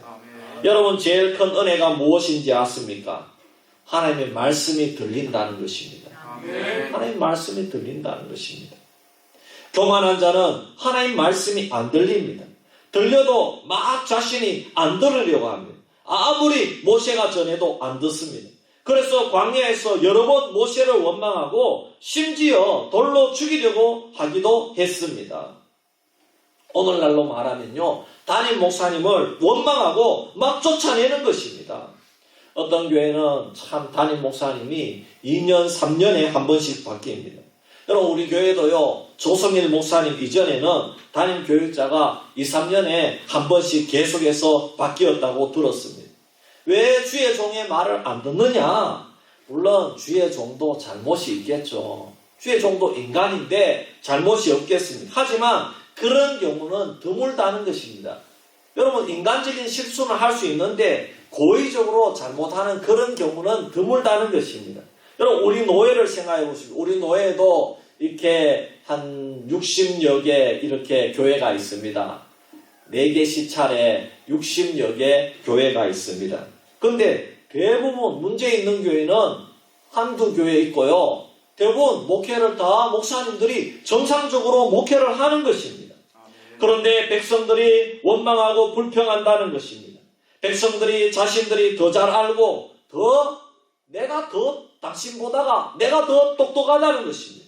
여러분, 제일 큰 은혜가 무엇인지 아십니까? 하나님의 말씀이 들린다는 것입니다. 하나님의 말씀이 들린다는 것입니다. 교만한 자는 하나님 말씀이 안 들립니다. 들려도 막 자신이 안 들으려고 합니다. 아무리 모세가 전해도 안 듣습니다. 그래서 광야에서 여러 번 모세를 원망하고 심지어 돌로 죽이려고 하기도 했습니다. 오늘날로 말하면요, 담임 목사님을 원망하고 막 쫓아내는 것입니다. 어떤 교회는 참 담임 목사님이 2년, 3년에 한 번씩 바뀝니다. 여러분, 우리 교회도요, 조성일 목사님 이전에는 담임 교육자가 2, 3년에 한 번씩 계속해서 바뀌었다고 들었습니다. 왜 주의 종의 말을 안 듣느냐? 물론 주의 종도 잘못이 있겠죠. 주의 종도 인간인데 잘못이 없겠습니까? 하지만 그런 경우는 드물다는 것입니다. 여러분, 인간적인 실수는 할 수 있는데 고의적으로 잘못하는 그런 경우는 드물다는 것입니다. 여러분, 우리 노예를 생각해 보십시오. 우리 노예도 이렇게 한 60여 개 이렇게 교회가 있습니다. 4개 시찰에 60여 개 교회가 있습니다. 근데 대부분 문제 있는 교회는 한두 교회 있고요. 대부분 목회를 다 목사님들이 정상적으로 목회를 하는 것입니다. 그런데 백성들이 원망하고 불평한다는 것입니다. 백성들이 자신들이 더 잘 알고 내가 더 당신보다가 내가 더 똑똑하다는 것입니다.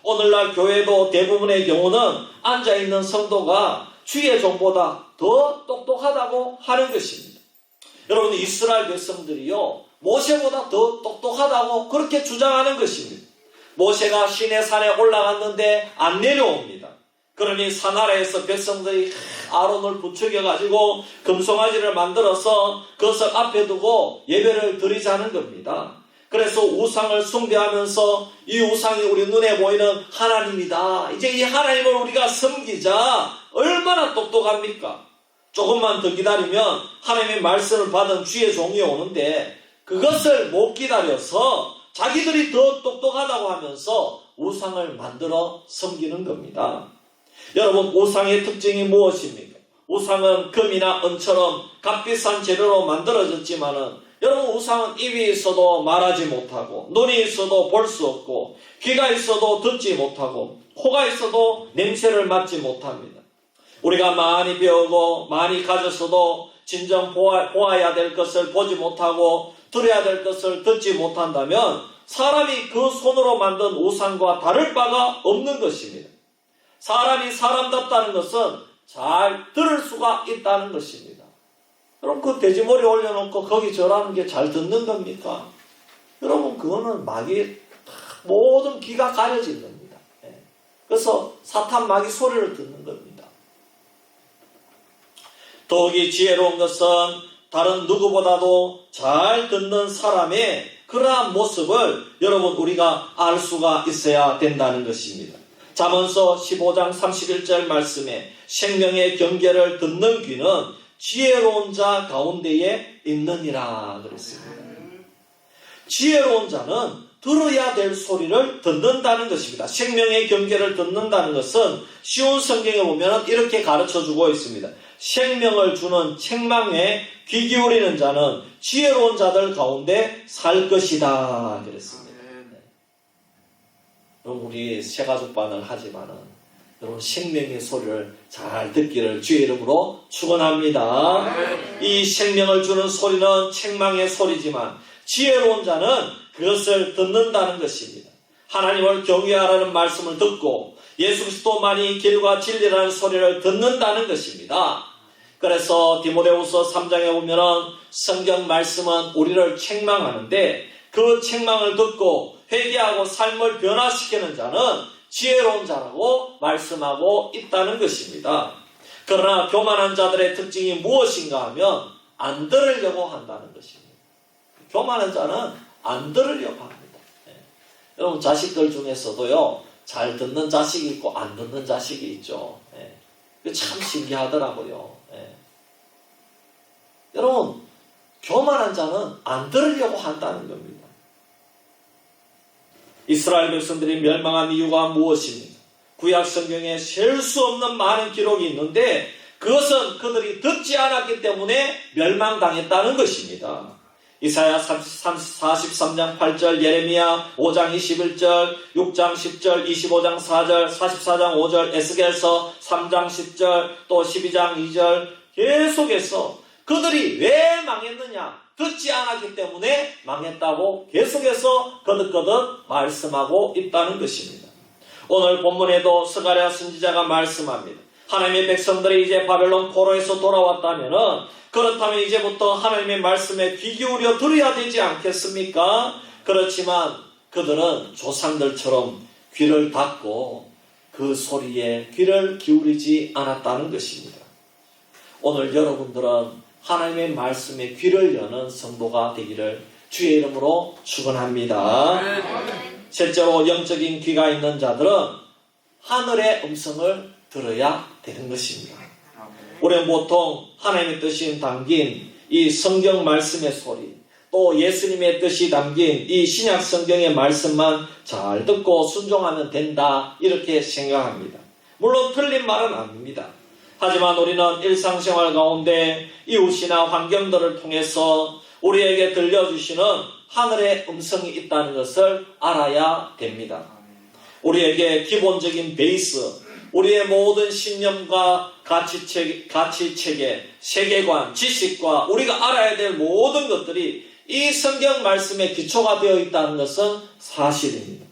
오늘날 교회도 대부분의 경우는 앉아있는 성도가 주의 종보다 더 똑똑하다고 하는 것입니다. 여러분, 이스라엘 백성들이요, 모세보다 더 똑똑하다고 그렇게 주장하는 것입니다. 모세가 시내 산에 올라갔는데 안 내려옵니다. 그러니 산 아래에서 백성들이 아론을 부추겨가지고 금송아지를 만들어서 그것을 앞에 두고 예배를 드리자는 겁니다. 그래서 우상을 숭배하면서 이 우상이 우리 눈에 보이는 하나님이다. 이제 이 하나님을 우리가 섬기자. 얼마나 똑똑합니까? 조금만 더 기다리면 하나님의 말씀을 받은 주의 종이 오는데 그것을 못 기다려서 자기들이 더 똑똑하다고 하면서 우상을 만들어 섬기는 겁니다. 여러분, 우상의 특징이 무엇입니까? 우상은 금이나 은처럼 값비싼 재료로 만들어졌지만은 여러분, 우상은 입이 있어도 말하지 못하고, 눈이 있어도 볼 수 없고, 귀가 있어도 듣지 못하고, 코가 있어도 냄새를 맡지 못합니다. 우리가 많이 배우고 많이 가졌어도 진정 보아야 될 것을 보지 못하고 들어야 될 것을 듣지 못한다면 사람이 그 손으로 만든 우상과 다를 바가 없는 것입니다. 사람이 사람답다는 것은 잘 들을 수가 있다는 것입니다. 여러분, 그 돼지머리 올려놓고 거기 절하는 게 잘 듣는 겁니까? 여러분, 그거는 마귀 모든 귀가 가려진 겁니다. 그래서 사탄 마귀 소리를 듣는 겁니다. 더욱이 지혜로운 것은 다른 누구보다도 잘 듣는 사람의 그러한 모습을 여러분, 우리가 알 수가 있어야 된다는 것입니다. 잠언서 15장 31절 말씀에 생명의 경계를 듣는 귀는 지혜로운 자 가운데에 있느니라 그랬습니다. 지혜로운 자는 들어야 될 소리를 듣는다는 것입니다. 생명의 경계를 듣는다는 것은 쉬운 성경에 보면 이렇게 가르쳐주고 있습니다. 생명을 주는 책망에 귀 기울이는 자는 지혜로운 자들 가운데 살 것이다 그랬습니다. 여러분, 우리 새가족반을 하지만은 여러분 생명의 소리를 잘 듣기를 주의 이름으로 축원합니다. 이 생명을 주는 소리는 책망의 소리지만 지혜로운 자는 그것을 듣는다는 것입니다. 하나님을 경외하라는 말씀을 듣고 예수 그리스도만이 길과 진리라는 소리를 듣는다는 것입니다. 그래서 디모데후서 3장에 보면은 성경 말씀은 우리를 책망하는데 그 책망을 듣고 회개하고 삶을 변화시키는 자는 지혜로운 자라고 말씀하고 있다는 것입니다. 그러나 교만한 자들의 특징이 무엇인가 하면 안 들으려고 한다는 것입니다. 교만한 자는 안 들으려고 합니다. 여러분, 자식들 중에서도요, 잘 듣는 자식이 있고 안 듣는 자식이 있죠. 참 신기하더라고요. 여러분, 교만한 자는 안 들으려고 한다는 겁니다. 이스라엘 백성들이 멸망한 이유가 무엇입니까? 구약 성경에 셀 수 없는 많은 기록이 있는데 그것은 그들이 듣지 않았기 때문에 멸망당했다는 것입니다. 이사야 43장 8절, 예레미야 5장 21절, 6장 10절, 25장 4절, 44장 5절, 에스겔서 3장 10절, 또 12장 2절 계속해서 그들이 왜 망했느냐? 듣지 않았기 때문에 망했다고 계속해서 거듭거듭 말씀하고 있다는 것입니다. 오늘 본문에도 스가랴 선지자가 말씀합니다. 하나님의 백성들이 이제 바벨론 포로에서 돌아왔다면은 그렇다면 이제부터 하나님의 말씀에 귀 기울여 들어야 되지 않겠습니까? 그렇지만 그들은 조상들처럼 귀를 닫고 그 소리에 귀를 기울이지 않았다는 것입니다. 오늘 여러분들은 하나님의 말씀에 귀를 여는 성도가 되기를 주의 이름으로 축원합니다. 실제로 영적인 귀가 있는 자들은 하늘의 음성을 들어야 되는 것입니다. 우리는 보통 하나님의 뜻이 담긴 이 성경 말씀의 소리, 또 예수님의 뜻이 담긴 이 신약 성경의 말씀만 잘 듣고 순종하면 된다 이렇게 생각합니다. 물론 틀린 말은 아닙니다. 하지만 우리는 일상생활 가운데 이웃이나 환경들을 통해서 우리에게 들려주시는 하늘의 음성이 있다는 것을 알아야 됩니다. 우리에게 기본적인 베이스, 우리의 모든 신념과 가치체계, 세계관, 지식과 우리가 알아야 될 모든 것들이 이 성경 말씀에 기초가 되어 있다는 것은 사실입니다.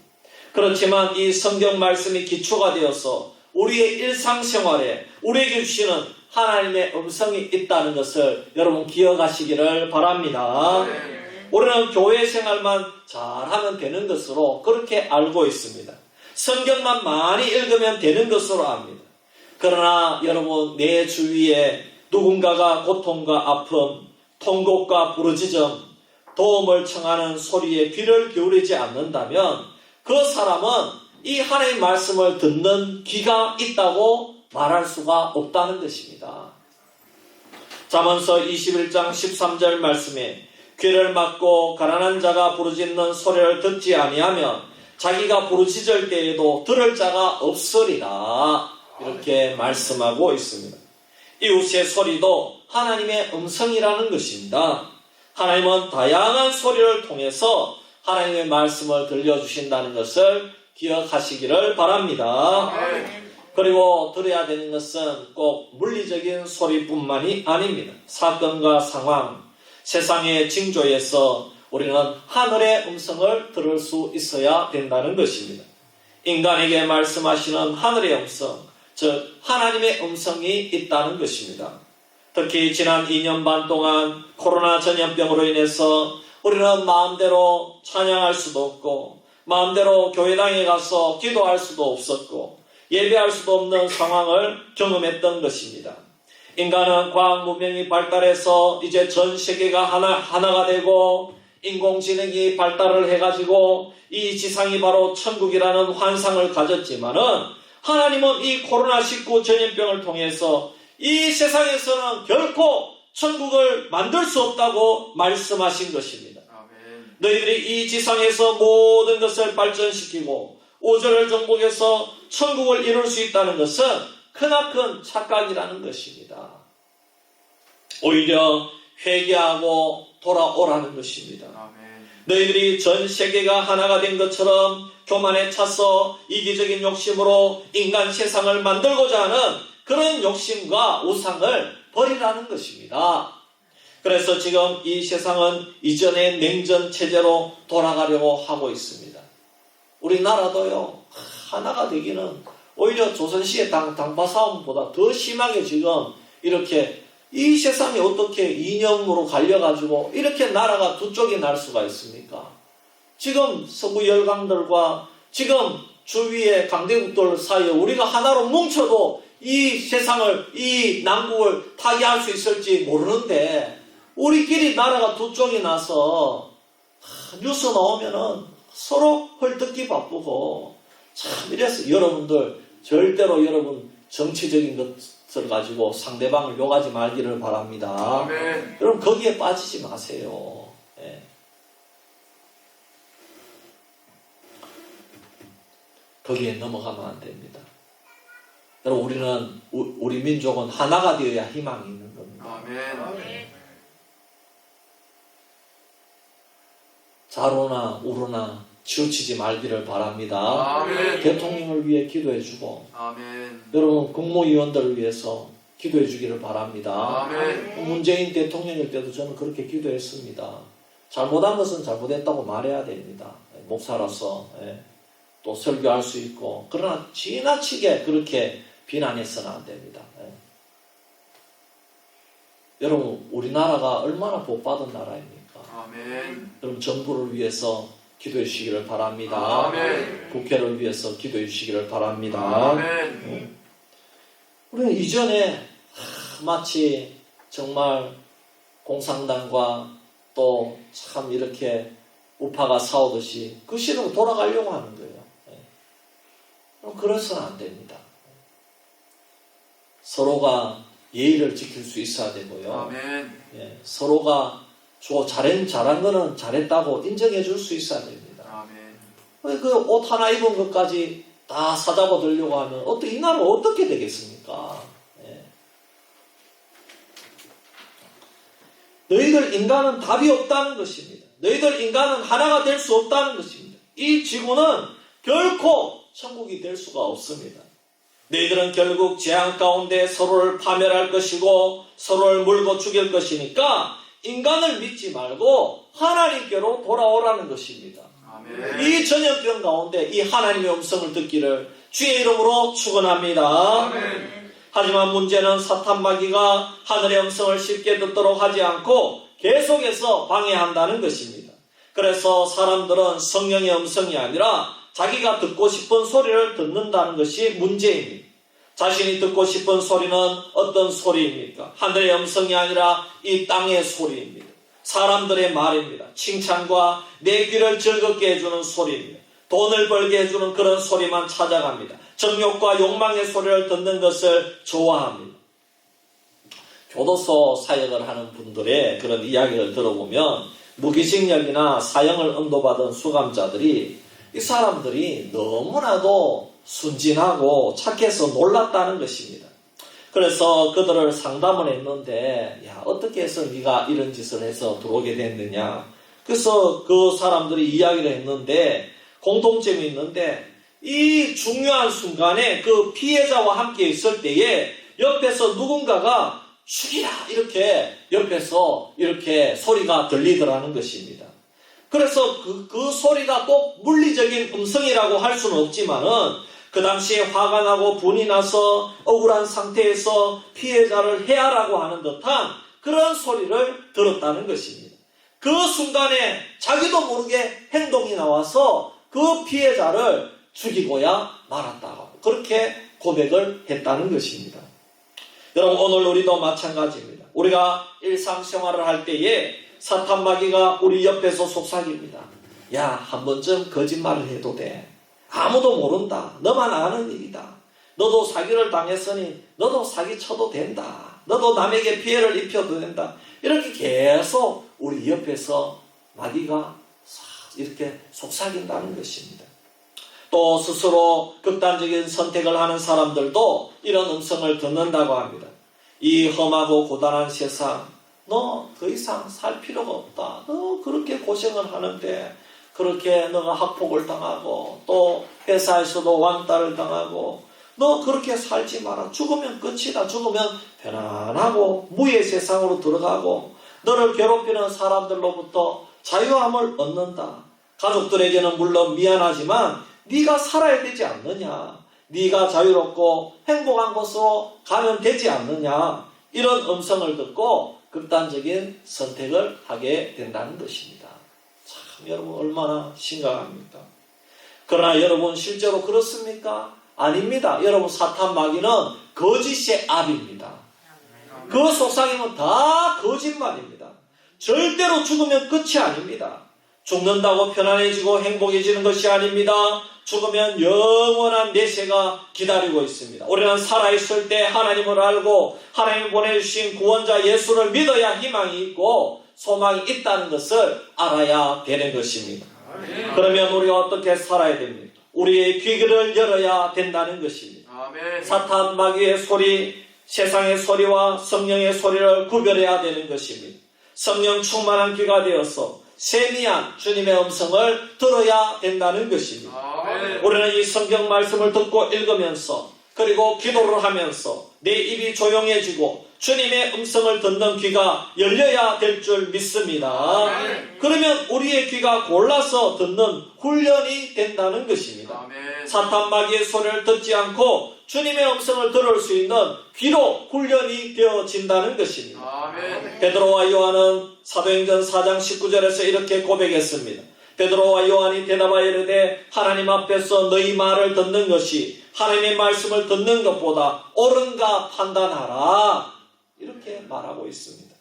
그렇지만 이 성경 말씀이 기초가 되어서 우리의 일상생활에 우리에게 주시는 하나님의 음성이 있다는 것을 여러분 기억하시기를 바랍니다. 우리는 교회 생활만 잘하면 되는 것으로 그렇게 알고 있습니다. 성경만 많이 읽으면 되는 것으로 압니다. 그러나 여러분, 내 주위에 누군가가 고통과 아픔, 통곡과 부르짖음, 도움을 청하는 소리에 귀를 기울이지 않는다면 그 사람은 이 하나님의 말씀을 듣는 귀가 있다고 말할 수가 없다는 것입니다. 잠언서 21장 13절 말씀에 귀를 막고 가난한 자가 부르짖는 소리를 듣지 아니하면 자기가 부르짖을 때에도 들을 자가 없으리라 이렇게 말씀하고 있습니다. 이웃의 소리도 하나님의 음성이라는 것입니다. 하나님은 다양한 소리를 통해서 하나님의 말씀을 들려주신다는 것을 기억하시기를 바랍니다. 그리고 들어야 되는 것은 꼭 물리적인 소리뿐만이 아닙니다. 사건과 상황, 세상의 징조에서 우리는 하늘의 음성을 들을 수 있어야 된다는 것입니다. 인간에게 말씀하시는 하늘의 음성, 즉 하나님의 음성이 있다는 것입니다. 특히 지난 2년 반 동안 코로나 전염병으로 인해서 우리는 마음대로 찬양할 수도 없고 마음대로 교회당에 가서 기도할 수도 없었고 예배할 수도 없는 상황을 경험했던 것입니다. 인간은 과학 문명이 발달해서 이제 전 세계가 하나가 되고 인공지능이 발달을 해가지고 이 지상이 바로 천국이라는 환상을 가졌지만은 하나님은 이 코로나19 전염병을 통해서 이 세상에서는 결코 천국을 만들 수 없다고 말씀하신 것입니다. 아멘. 너희들이 이 지상에서 모든 것을 발전시키고 우주를 정복해서 천국을 이룰 수 있다는 것은 크나큰 착각이라는 것입니다. 오히려 회개하고 돌아오라는 것입니다. 아멘. 너희들이 전 세계가 하나가 된 것처럼 교만에 차서 이기적인 욕심으로 인간 세상을 만들고자 하는 그런 욕심과 우상을 버리라는 것입니다. 그래서 지금 이 세상은 이전의 냉전 체제로 돌아가려고 하고 있습니다. 우리나라도요, 하나가 되기는 오히려 조선시대 당파 싸움보다 더 심하게 지금 이렇게 이 세상이 어떻게 이념으로 갈려가지고 이렇게 나라가 두 쪽이 날 수가 있습니까? 지금 서구 열강들과 지금 주위의 강대국들 사이에 우리가 하나로 뭉쳐도 이 세상을, 이 남국을 타개할 수 있을지 모르는데 우리끼리 나라가 두 쪽이 나서 뉴스 나오면은 서로 헐뜯기 바쁘고 참 이래서 여러분들 절대로 여러분 정치적인 것을 가지고 상대방을 욕하지 말기를 바랍니다. 아멘. 여러분 거기에 빠지지 마세요. 예. 거기에 넘어가면 안 됩니다. 여러분 우리 민족은 하나가 되어야 희망이 있는 겁니다. 아멘. 좌로나 우로나 치우치지 말기를 바랍니다. 아멘. 대통령을 위해 기도해주고 아멘. 여러분 국무위원들을 위해서 기도해주기를 바랍니다. 아멘. 문재인 대통령일 때도 저는 그렇게 기도했습니다. 잘못한 것은 잘못했다고 말해야 됩니다. 목사로서 또 설교할 수 있고 그러나 지나치게 그렇게 비난해서는 안 됩니다. 여러분 우리나라가 얼마나 복받은 나라입니까? 아멘. 여러분 정부를 위해서 기도해 주시기를 바랍니다. 아멘. 국회를 위해서 기도해 주시기를 바랍니다. 아멘. 우리는 이전에 마치 정말 공산당과 또 참 이렇게 우파가 싸우듯이 그 시대로 돌아가려고 하는 거예요. 그럼 그래서는 안 됩니다. 서로가 예의를 지킬 수 있어야 되고요. 아멘. 서로가 잘한 거는 잘했다고 인정해 줄 수 있어야 됩니다. 아멘. 그 옷 하나 입은 것까지 다 사잡아 들려고 하면 이 나라가 어떻게 되겠습니까? 너희들 인간은 답이 없다는 것입니다. 너희들 인간은 하나가 될 수 없다는 것입니다. 이 지구는 결코 천국이 될 수가 없습니다. 너희들은 결국 재앙 가운데 서로를 파멸할 것이고 서로를 물고 죽일 것이니까 인간을 믿지 말고 하나님께로 돌아오라는 것입니다. 아멘. 이 전염병 가운데 이 하나님의 음성을 듣기를 주의 이름으로 축원합니다. 아멘. 하지만 문제는 사탄 마귀가 하늘의 음성을 쉽게 듣도록 하지 않고 계속해서 방해한다는 것입니다. 그래서 사람들은 성령의 음성이 아니라 자기가 듣고 싶은 소리를 듣는다는 것이 문제입니다. 자신이 듣고 싶은 소리는 어떤 소리입니까? 하늘의 음성이 아니라 이 땅의 소리입니다. 사람들의 말입니다. 칭찬과 내 귀를 즐겁게 해주는 소리입니다. 돈을 벌게 해주는 그런 소리만 찾아갑니다. 정욕과 욕망의 소리를 듣는 것을 좋아합니다. 교도소 사역을 하는 분들의 그런 이야기를 들어보면 무기징역이나 사형을 언도받은 수감자들이 이 사람들이 너무나도 순진하고 착해서 놀랐다는 것입니다. 그래서 그들을 상담을 했는데 어떻게 해서 네가 이런 짓을 해서 들어오게 됐느냐. 그래서 그 사람들이 이야기를 했는데 공통점이 있는데 이 중요한 순간에 그 피해자와 함께 있을 때에 옆에서 누군가가 죽이라 이렇게 옆에서 이렇게 소리가 들리더라는 것입니다. 그래서 그 소리가 꼭 물리적인 음성이라고 할 수는 없지만은 그 당시에 화가 나고 분이 나서 억울한 상태에서 피해자를 해하라고 하는 듯한 그런 소리를 들었다는 것입니다. 그 순간에 자기도 모르게 행동이 나와서 그 피해자를 죽이고야 말았다고 그렇게 고백을 했다는 것입니다. 여러분 오늘 우리도 마찬가지입니다. 우리가 일상생활을 할 때에 사탄 마귀가 우리 옆에서 속삭입니다. 야, 한 번쯤 거짓말을 해도 돼. 아무도 모른다. 너만 아는 일이다. 너도 사기를 당했으니 너도 사기 쳐도 된다. 너도 남에게 피해를 입혀도 된다. 이렇게 계속 우리 옆에서 마귀가 이렇게 속삭인다는 것입니다. 또 스스로 극단적인 선택을 하는 사람들도 이런 음성을 듣는다고 합니다. 이 험하고 고단한 세상, 너 더 이상 살 필요가 없다. 너 그렇게 고생을 하는데 그렇게 너가 학폭을 당하고 또 회사에서도 왕따를 당하고 너 그렇게 살지 마라. 죽으면 끝이다. 죽으면 편안하고 무의 세상으로 들어가고 너를 괴롭히는 사람들로부터 자유함을 얻는다. 가족들에게는 물론 미안하지만 네가 살아야 되지 않느냐. 네가 자유롭고 행복한 곳으로 가면 되지 않느냐. 이런 음성을 듣고 극단적인 선택을 하게 된다는 것입니다. 참 여러분 얼마나 심각합니까? 그러나 여러분 실제로 그렇습니까? 아닙니다. 여러분 사탄 마귀는 거짓의 압입니다. 그 속삭임은 다 거짓말입니다. 절대로 죽으면 끝이 아닙니다. 죽는다고 편안해지고 행복해지는 것이 아닙니다. 죽으면 영원한 내세가 기다리고 있습니다. 우리는 살아있을 때 하나님을 알고 하나님이 보내주신 구원자 예수를 믿어야 희망이 있고 소망이 있다는 것을 알아야 되는 것입니다. 그러면 우리가 어떻게 살아야 됩니까? 우리의 귀를 열어야 된다는 것입니다. 사탄 마귀의 소리, 세상의 소리와 성령의 소리를 구별해야 되는 것입니다. 성령 충만한 귀가 되어서 세미한 주님의 음성을 들어야 된다는 것입니다. 우리는 이 성경 말씀을 듣고 읽으면서 그리고 기도를 하면서 내 입이 조용해지고 주님의 음성을 듣는 귀가 열려야 될 줄 믿습니다. 그러면 우리의 귀가 골라서 듣는 훈련이 된다는 것입니다. 사탄 마귀의 소리를 듣지 않고 주님의 음성을 들을 수 있는 귀로 훈련이 되어진다는 것입니다. 베드로와 요한은 사도행전 4장 19절에서 이렇게 고백했습니다. 베드로와 요한이 대답하여 이르되 하나님 앞에서 너희 말을 듣는 것이 하나님의 말씀을 듣는 것보다 옳은가 판단하라. 이렇게 말하고 있습니다.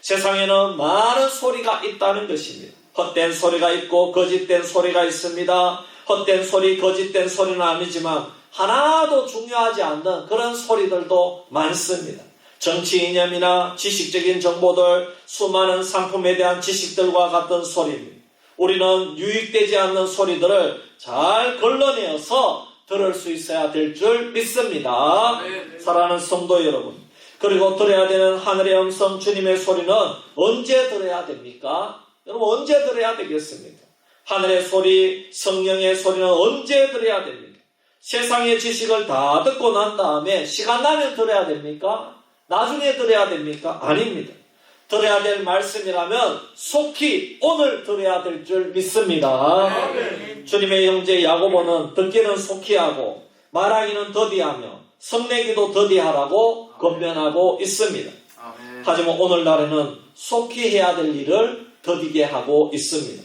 세상에는 많은 소리가 있다는 것입니다. 헛된 소리가 있고 거짓된 소리가 있습니다. 헛된 소리, 거짓된 소리는 아니지만 하나도 중요하지 않는 그런 소리들도 많습니다. 정치 이념이나 지식적인 정보들, 수많은 상품에 대한 지식들과 같은 소리입니다. 우리는 유익되지 않는 소리들을 잘 걸러내어서 들을 수 있어야 될 줄 믿습니다. 사랑하는 성도 여러분, 그리고 들어야 되는 하늘의 음성 주님의 소리는 언제 들어야 됩니까? 여러분 언제 들어야 되겠습니까? 하늘의 소리, 성령의 소리는 언제 들어야 됩니까? 세상의 지식을 다 듣고 난 다음에 시간 나면 들어야 됩니까? 나중에 들어야 됩니까? 아닙니다. 들어야 될 말씀이라면 속히 오늘 들어야 될 줄 믿습니다. 주님의 형제 야고보는 듣기는 속히 하고 말하기는 더디하며 성내기도 더디하라고 권면하고 있습니다. 하지만 오늘날에는 속히 해야 될 일을 더디게 하고 있습니다.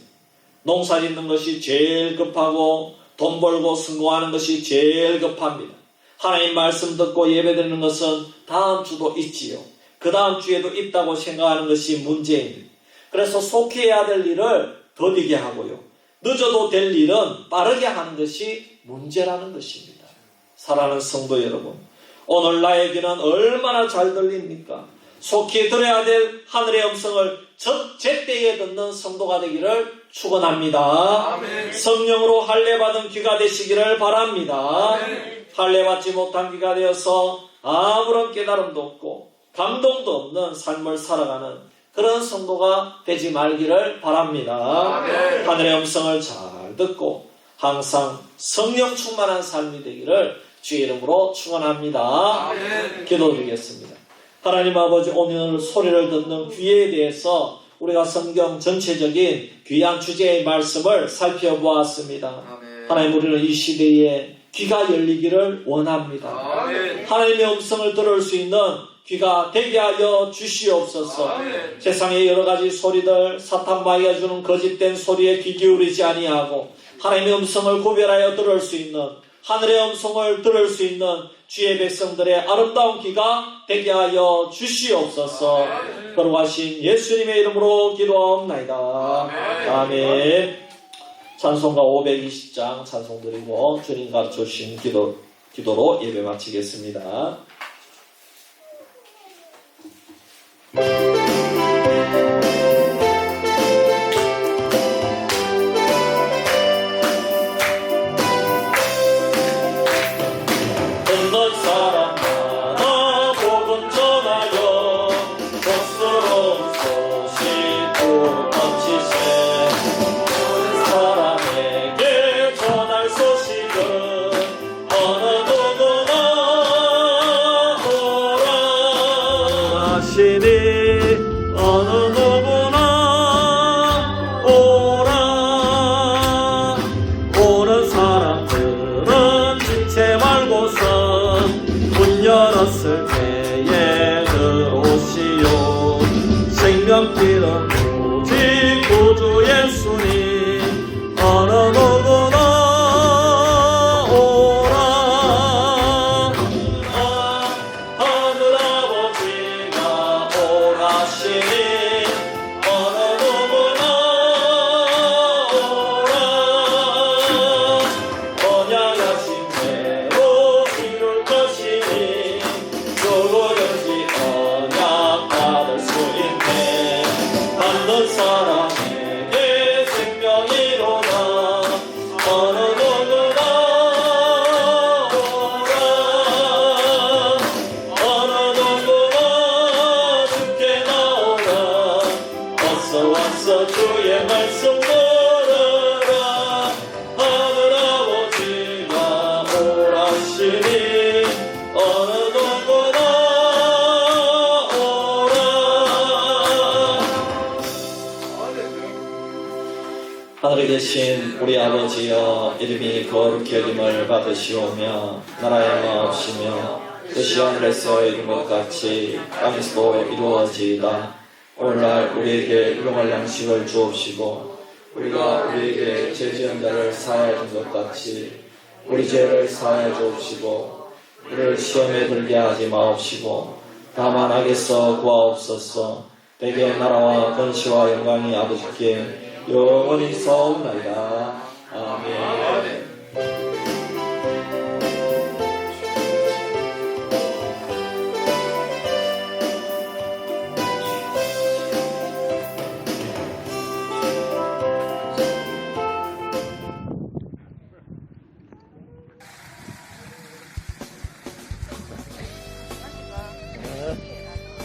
농사 짓는 것이 제일 급하고 돈 벌고 성공하는 것이 제일 급합니다. 하나님 말씀 듣고 예배드리는 것은 다음 주도 있지요. 그 다음 주에도 있다고 생각하는 것이 문제입니다. 그래서 속히 해야 될 일을 더디게 하고요. 늦어도 될 일은 빠르게 하는 것이 문제라는 것입니다. 사랑하는 성도 여러분, 오늘 나의 귀는 얼마나 잘 들립니까? 속히 들어야 될 하늘의 음성을 제때에 듣는 성도가 되기를 축원합니다. 성령으로 할례받은 귀가 되시기를 바랍니다. 할례받지 못한 귀가 되어서 아무런 깨달음도 없고 감동도 없는 삶을 살아가는 그런 성도가 되지 말기를 바랍니다. 하늘의 음성을 잘 듣고 항상 성령 충만한 삶이 되기를 주의 이름으로 축원합니다. 기도드리겠습니다. 하나님 아버지, 오늘 소리를 듣는 귀에 대해서 우리가 성경 전체적인 귀한 주제의 말씀을 살펴보았습니다. 하나님, 우리는 이 시대에 귀가 열리기를 원합니다. 하나님의 음성을 들을 수 있는 귀가 되게 하여 주시옵소서. 세상의 여러 가지 소리들, 사탄 마귀가 주는 거짓된 소리에 귀 기울이지 아니하고 하나님의 음성을 구별하여 들을 수 있는 하늘의 음성을 들을 수 있는 주의 백성들의 아름다운 귀가 되게 하여 주시옵소서. 거룩하신 예수님의 이름으로 기도하옵나이다. 아멘. 찬송가 520장 찬송 드리고 주님 가르쳐 주신 기도로 예배 마치겠습니다. 어떤 사람 하나 복음 전하여 복스러운 소식 뿜어지세. 모든 사람에게 전할 소식은 어느 누구나 오라 하시니 어느 누구나 오라. 오는 사람들은 지체 말고선 문 열었을 때에 들어오시오. 생명길은 오직 구주 예수님 어느 누구나 오라. 하늘아버지가 오라시니 어느 누구나 오라. 언약하신 대로 이룰 것이니 누구든지 언약 받을 수 있네. 받는 사람에게 생명이로다. 어느 누구나 오라. 어느 누구나 주께 나오라. 어서 와서 주의 말씀 들으라. 하늘아버지가 오라시니 어느 누구나 오라. 하늘에 계신 우리 아버지여, 이름이 거룩히 여김을 받으시오며 나라의 마옵시며 뜻이 하늘에서 이룬 것 같이 땅에서도 이루어지이다. 오늘날 우리에게 일용할 양식을 주옵시고 우리가 우리에게 죄 지은 자를 사하여 준 것 같이 우리 죄를 사하여 주옵시고 우리를 시험에 들게 하지 마옵시고 다만 악에서 구하옵소서. 대개 나라와 권시와 영광이 아버지께 영원히 서옵나이다. 아멘.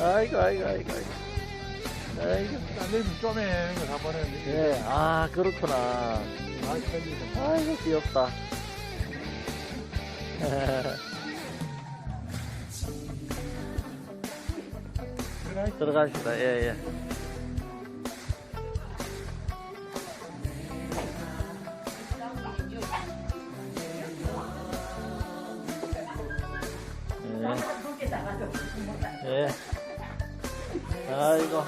아이고. 내일 좀에 이거 한 번에. 예, 아, 그렇구나. 아이고, 귀엽다. 들어가시다, 예. 예. 아이고.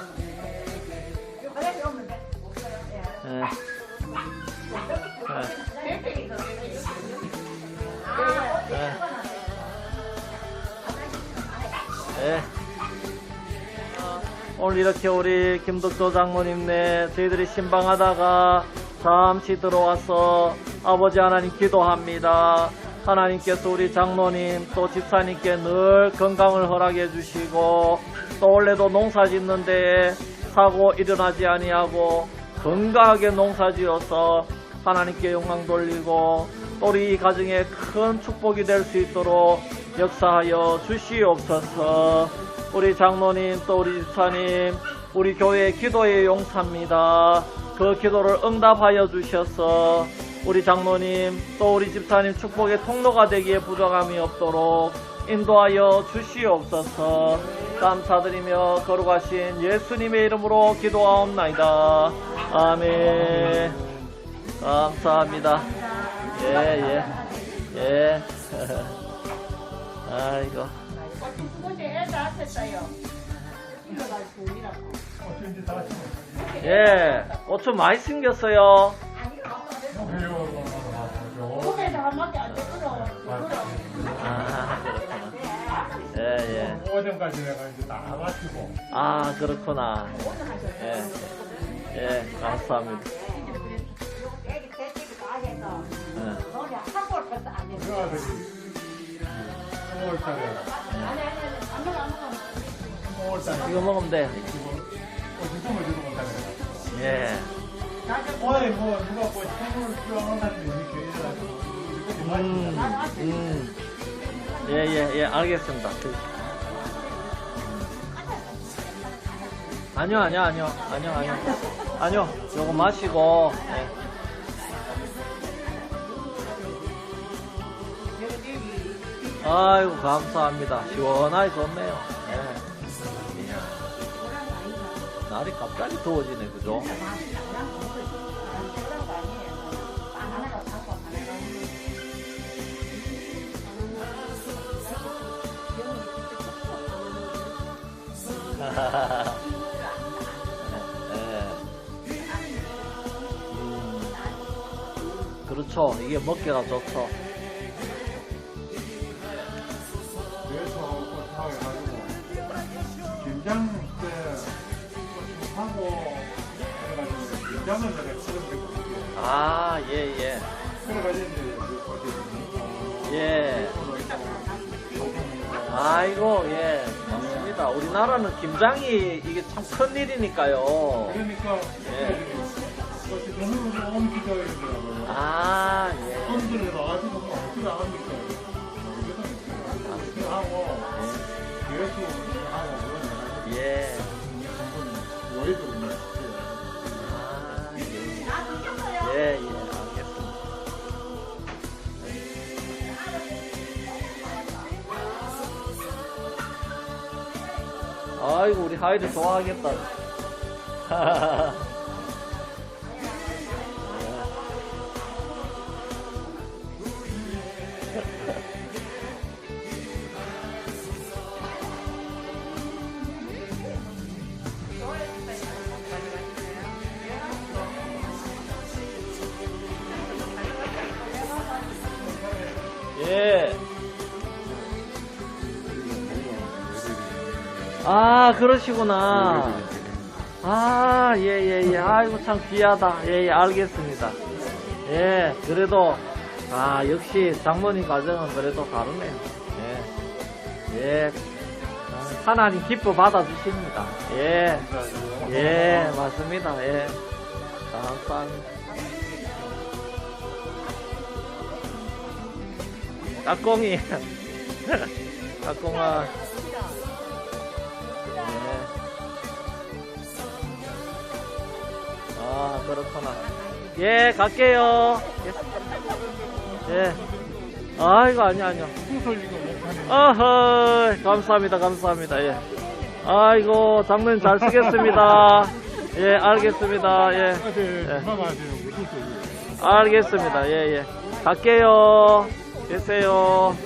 오늘 이렇게 우리 김덕조 장모님네 저희들이 신방하다가 잠시 들어와서 아버지 하나님 기도합니다. 하나님께서 우리 장로님 또 집사님께 늘 건강을 허락해 주시고 또 원래도 농사 짓는데 사고 일어나지 아니하고 건강하게 농사 지어서 하나님께 영광 돌리고 또 우리 가정에 큰 축복이 될 수 있도록 역사하여 주시옵소서. 우리 장로님 또 우리 집사님 우리 교회의 기도의 용사입니다. 그 기도를 응답하여 주셔서 우리 장로님 또 우리 집사님 축복의 통로가 되기에 부족함이 없도록 인도하여 주시옵소서. 감사드리며 거룩하신 예수님의 이름으로 기도하옵나이다. 아멘. 감사합니다. 예. 아이고. 예, 어쩜 많이 생겼어요. 오전까지 내가 이제 다 마치고. 아, 그렇구나. 예. 예, 감사합니다. 애기 대책이 다 해서 예. 너네 한골 벌써 안 돼. 그 아들이 5월달에, 아니 안 먹어 안 먹어. 5월달에 이거 먹으면 돼. 어디서 주고 못하네. 예. 오늘 뭐 누가 뭐 생을 필요한다는데 이렇게 이래가지고 예, 예, 예, 알겠습니다. 아니요. 아니요. 요거 마시고, 예. 아이고, 감사합니다. 시원하게 좋네요. 예. 이야. 날이 갑자기 더워지네, 그죠? 그렇죠. 이게 먹기가 좋죠. 그래서 고생해가지고 김장 때 하고 그래가지고 김장은 내가 치러드리고 아, 예. 그래가지고 이제 예. 아이고, 예. 맞습니다. 우리나라는 김장이 이게 참 큰 일이니까요. 그러니까 예. 전으로 옮기져야 되더라고요. 아, 예. 옮기를 와가지고 뭐 어떻게 합니까? 그렇게 하고 계속 하고 그러면 예. 여의도 아, 예. 예, 알겠습니다. 아이고, 우리 하이드 좋아하겠다. 예. 아, 그러시구나. 아, 예. 아이고, 참 귀하다. 예, 알겠습니다. 예, 그래도, 아, 역시 장모님 가정은 그래도 다르네요. 예. 하나님 기뻐 받아주십니다. 예, 맞습니다. 예. 감사합니다. 까꿍이. 까꿍아. 아, 그렇구나. 예, 갈게요. 예. 아이고, 아니요. 어허, 감사합니다. 예. 아이고, 장모님 잘 쓰겠습니다. 예, 알겠습니다. 예. 알겠습니다. 예. 갈게요. 계세요.